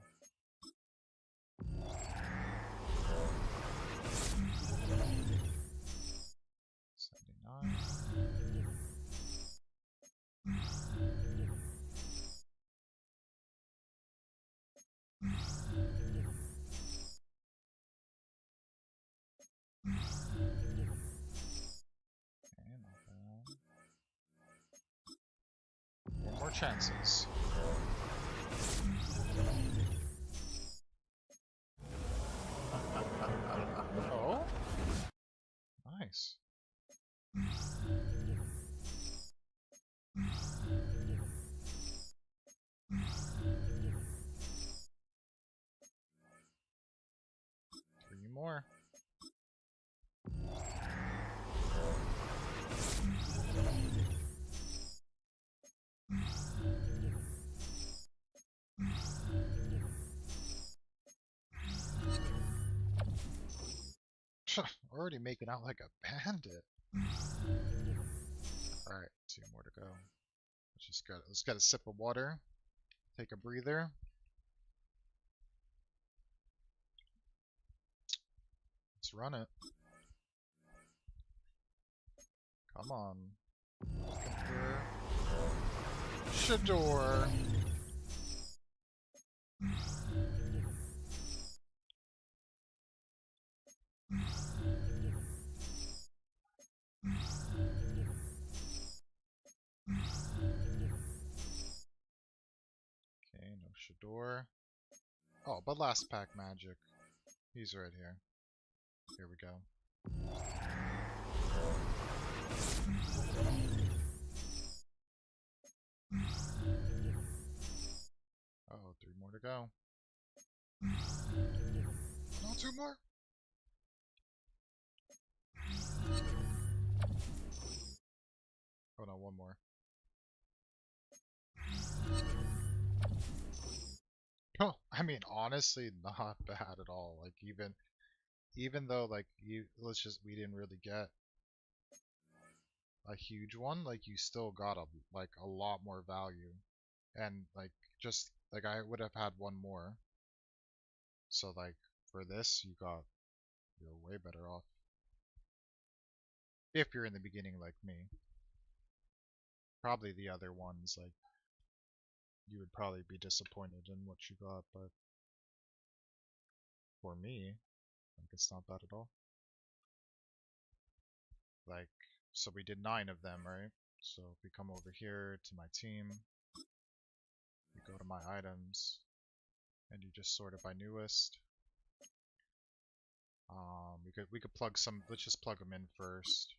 Speaker 1: More chances. Oh, nice. Three more. Already making out like a bandit. Alright, two more to go. Let's get a sip of water. Take a breather. Let's run it. Come on. Looking for Shador. Okay, no Shador. Oh, but last pack magic. He's right here. Here we go. Oh, three more to go. No, two more. Oh no, one more. No, I mean honestly, not bad at all. Like even though like we didn't really get a huge one, like you still got a lot more value, and like just like I would have had one more. So like for this, you're way better off if you're in the beginning like me. Probably the other ones like you would probably be disappointed in what you got, but for me, like it's not bad at all. Like so we did 9 of them, right? So if we come over here to my team, you go to my items, and you just sort it by newest. We could plug some. Let's just plug them in first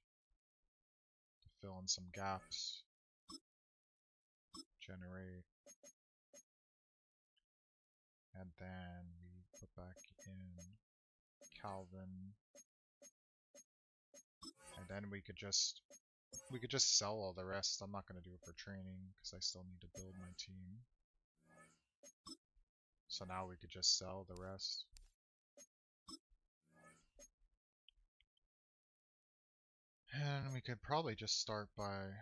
Speaker 1: to fill in some gaps. Generate, and then we put back in Calvin, and then we could just sell all the rest. I'm not gonna do it for training because I still need to build my team. So now we could just sell the rest. And we could probably just start by,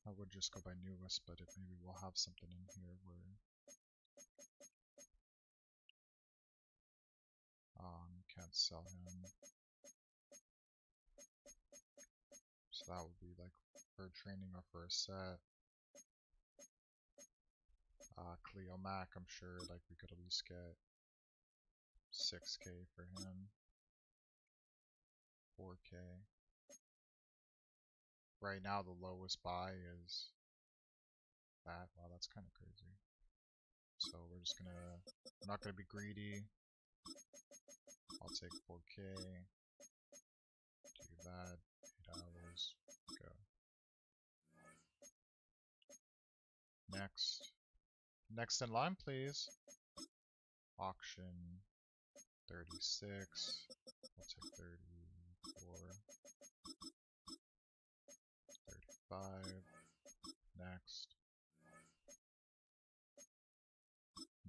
Speaker 1: I would just go by newest, but maybe we'll have something in here where you can't sell him. So that would be like for training or for a set. Cleo Mac, I'm sure like we could at least get 6k for him. 4k. Right now the lowest buy is that. Wow, that's kind of crazy. So we're not gonna be greedy. I'll take 4k. Do that. 8 hours. Go. Next in line, please. Auction 36. I'll take 34. 35. Next.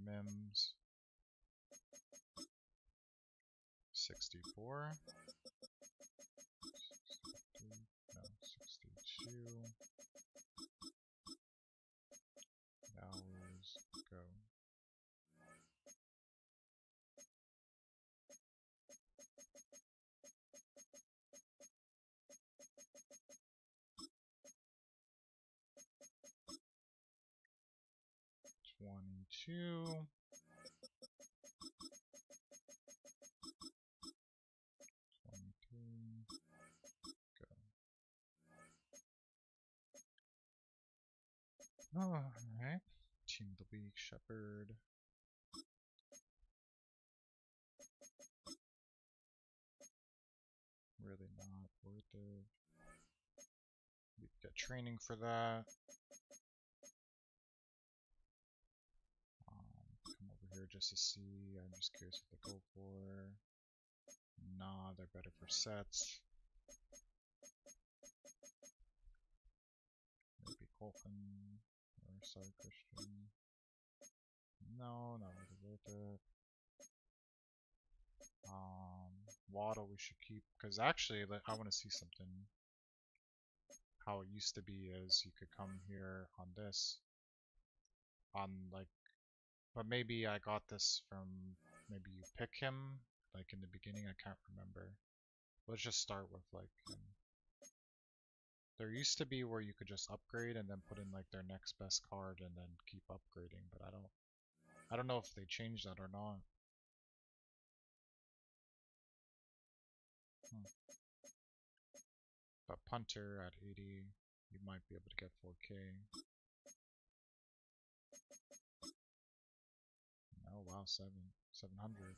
Speaker 1: Mims 64. 62. Hours. Go. $22. 23. Go. Alright. Team of the week, Shepherd. Really not worth it. We get training for that. Come over here just to see. I'm just curious what they go for. Nah, they're better for sets. Maybe Colton or sorry Christian. No, not really worth it. Waddle we should keep because actually I want to see something. How it used to be is you could come here on this, on like, but maybe I got this from maybe you pick him like in the beginning. I can't remember. Let's just start with like there used to be where you could just upgrade and then put in like their next best card and then keep upgrading, but I don't know if they changed that or not. But punter at 80, you might be able to get 4k. Oh wow, 700.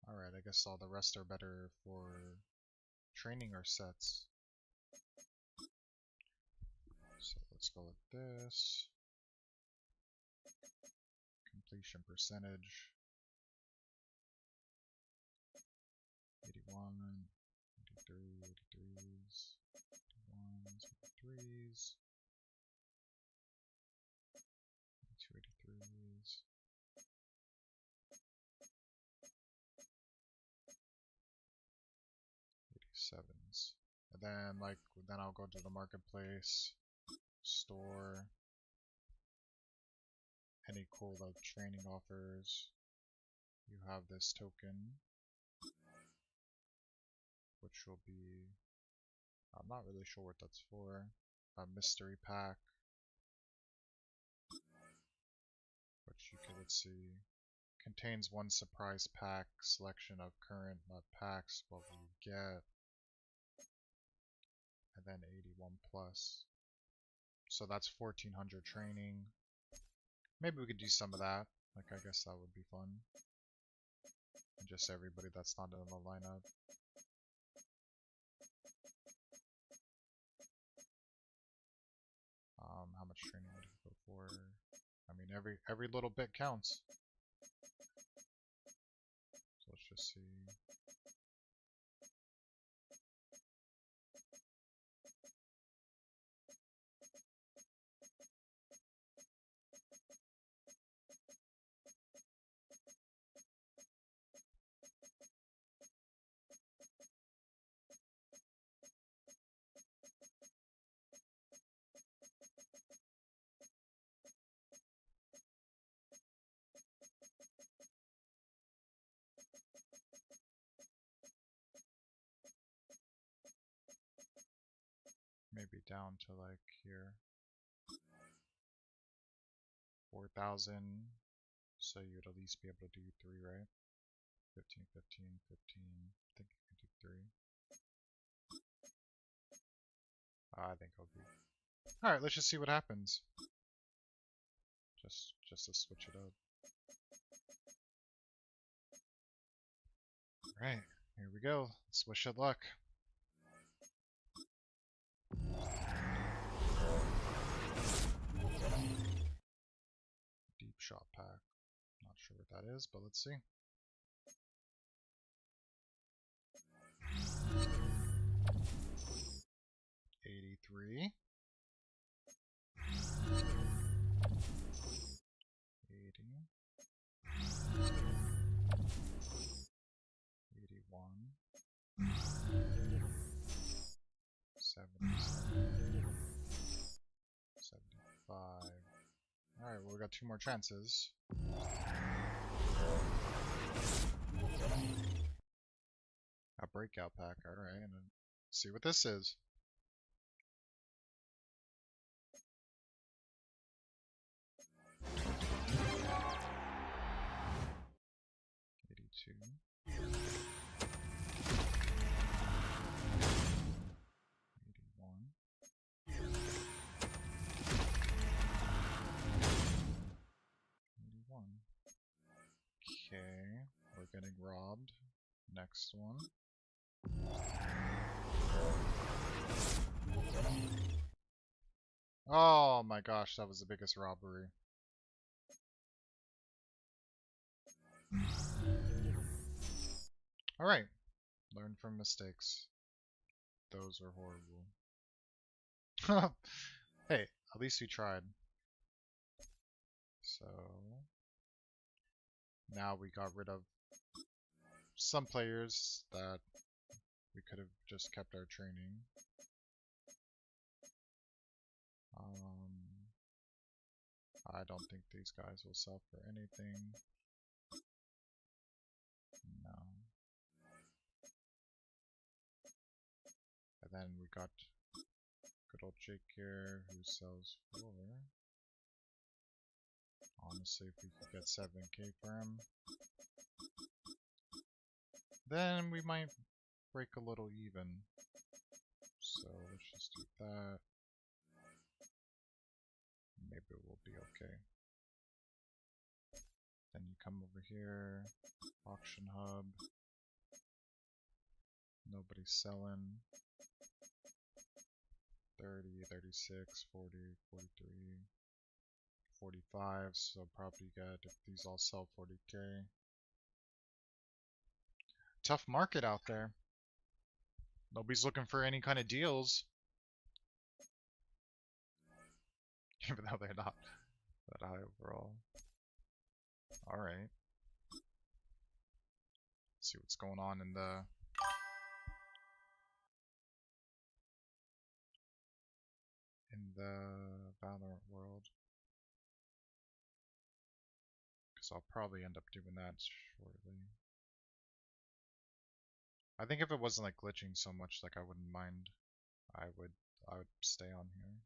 Speaker 1: Alright, I guess all the rest are better for training or sets. So let's go with this. Completion percentage. 81, 83, 83s, 81s, 83s. sevens. And then I'll go to the marketplace, store, any cool like training offers. You have this token, which will be, I'm not really sure what that's for. A mystery pack, which you can, let's see, contains one surprise pack, selection of current packs, what will you get, and then 81 plus. So that's 1400 training. Maybe we could do some of that. Like, I guess that would be fun. And just everybody that's not in the lineup. How much training would you go for? I mean, every little bit counts. So let's just see. Maybe down to like here. 4,000. So you'd at least be able to do 3, right? 15, 15, 15. I think you can do 3. I think I'll be. Alright, let's just see what happens. Just to switch it up. Alright, here we go. Let's wish it luck. Deep shot pack. Not sure what that is, but let's see. $83. 80. 81. 77. 75. Alright, well, we got 2 more chances. A breakout pack, alright, and then see what this is. Okay, we're getting robbed. Next one. Oh my gosh, that was the biggest robbery. Alright, learn from mistakes. Those are horrible. Hey, at least we tried. So now we got rid of some players that we could have just kept our training. I don't think these guys will sell for anything. No. And then we got good old Jake here, who sells for, honestly, if we could get 7k for him, then we might break a little even. So let's just do that. Maybe we'll be okay. Then you come over here, auction hub. Nobody's selling. 30, 36, 40, 43, 45. So probably get, if these all sell, 40k. Tough market out there. Nobody's looking for any kind of deals. Even though they're not that high overall. Alright. See what's going on in the the Valorant world. Because I'll probably end up doing that shortly. I think if it wasn't like glitching so much, like I wouldn't mind. I would stay on here.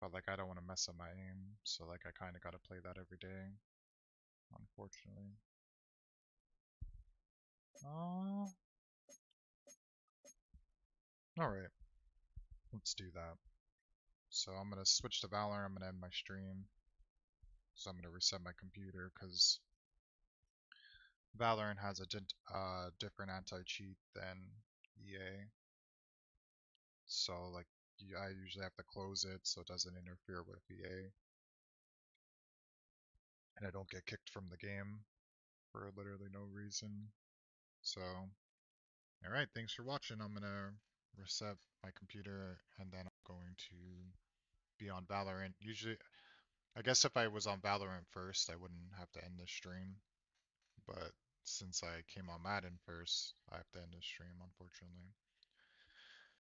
Speaker 1: But like I don't want to mess up my aim, so like I kind of got to play that every day, unfortunately. Alright, let's do that. So I'm going to switch to Valorant, I'm going to end my stream. So I'm going to reset my computer because Valorant has a different anti-cheat than EA. So like I usually have to close it so it doesn't interfere with EA. And I don't get kicked from the game for literally no reason. So, alright, thanks for watching. I'm gonna reset my computer and then I'm going to be on Valorant. Usually, I guess if I was on Valorant first, I wouldn't have to end the stream. But since I came on Madden first, I have to end the stream, unfortunately.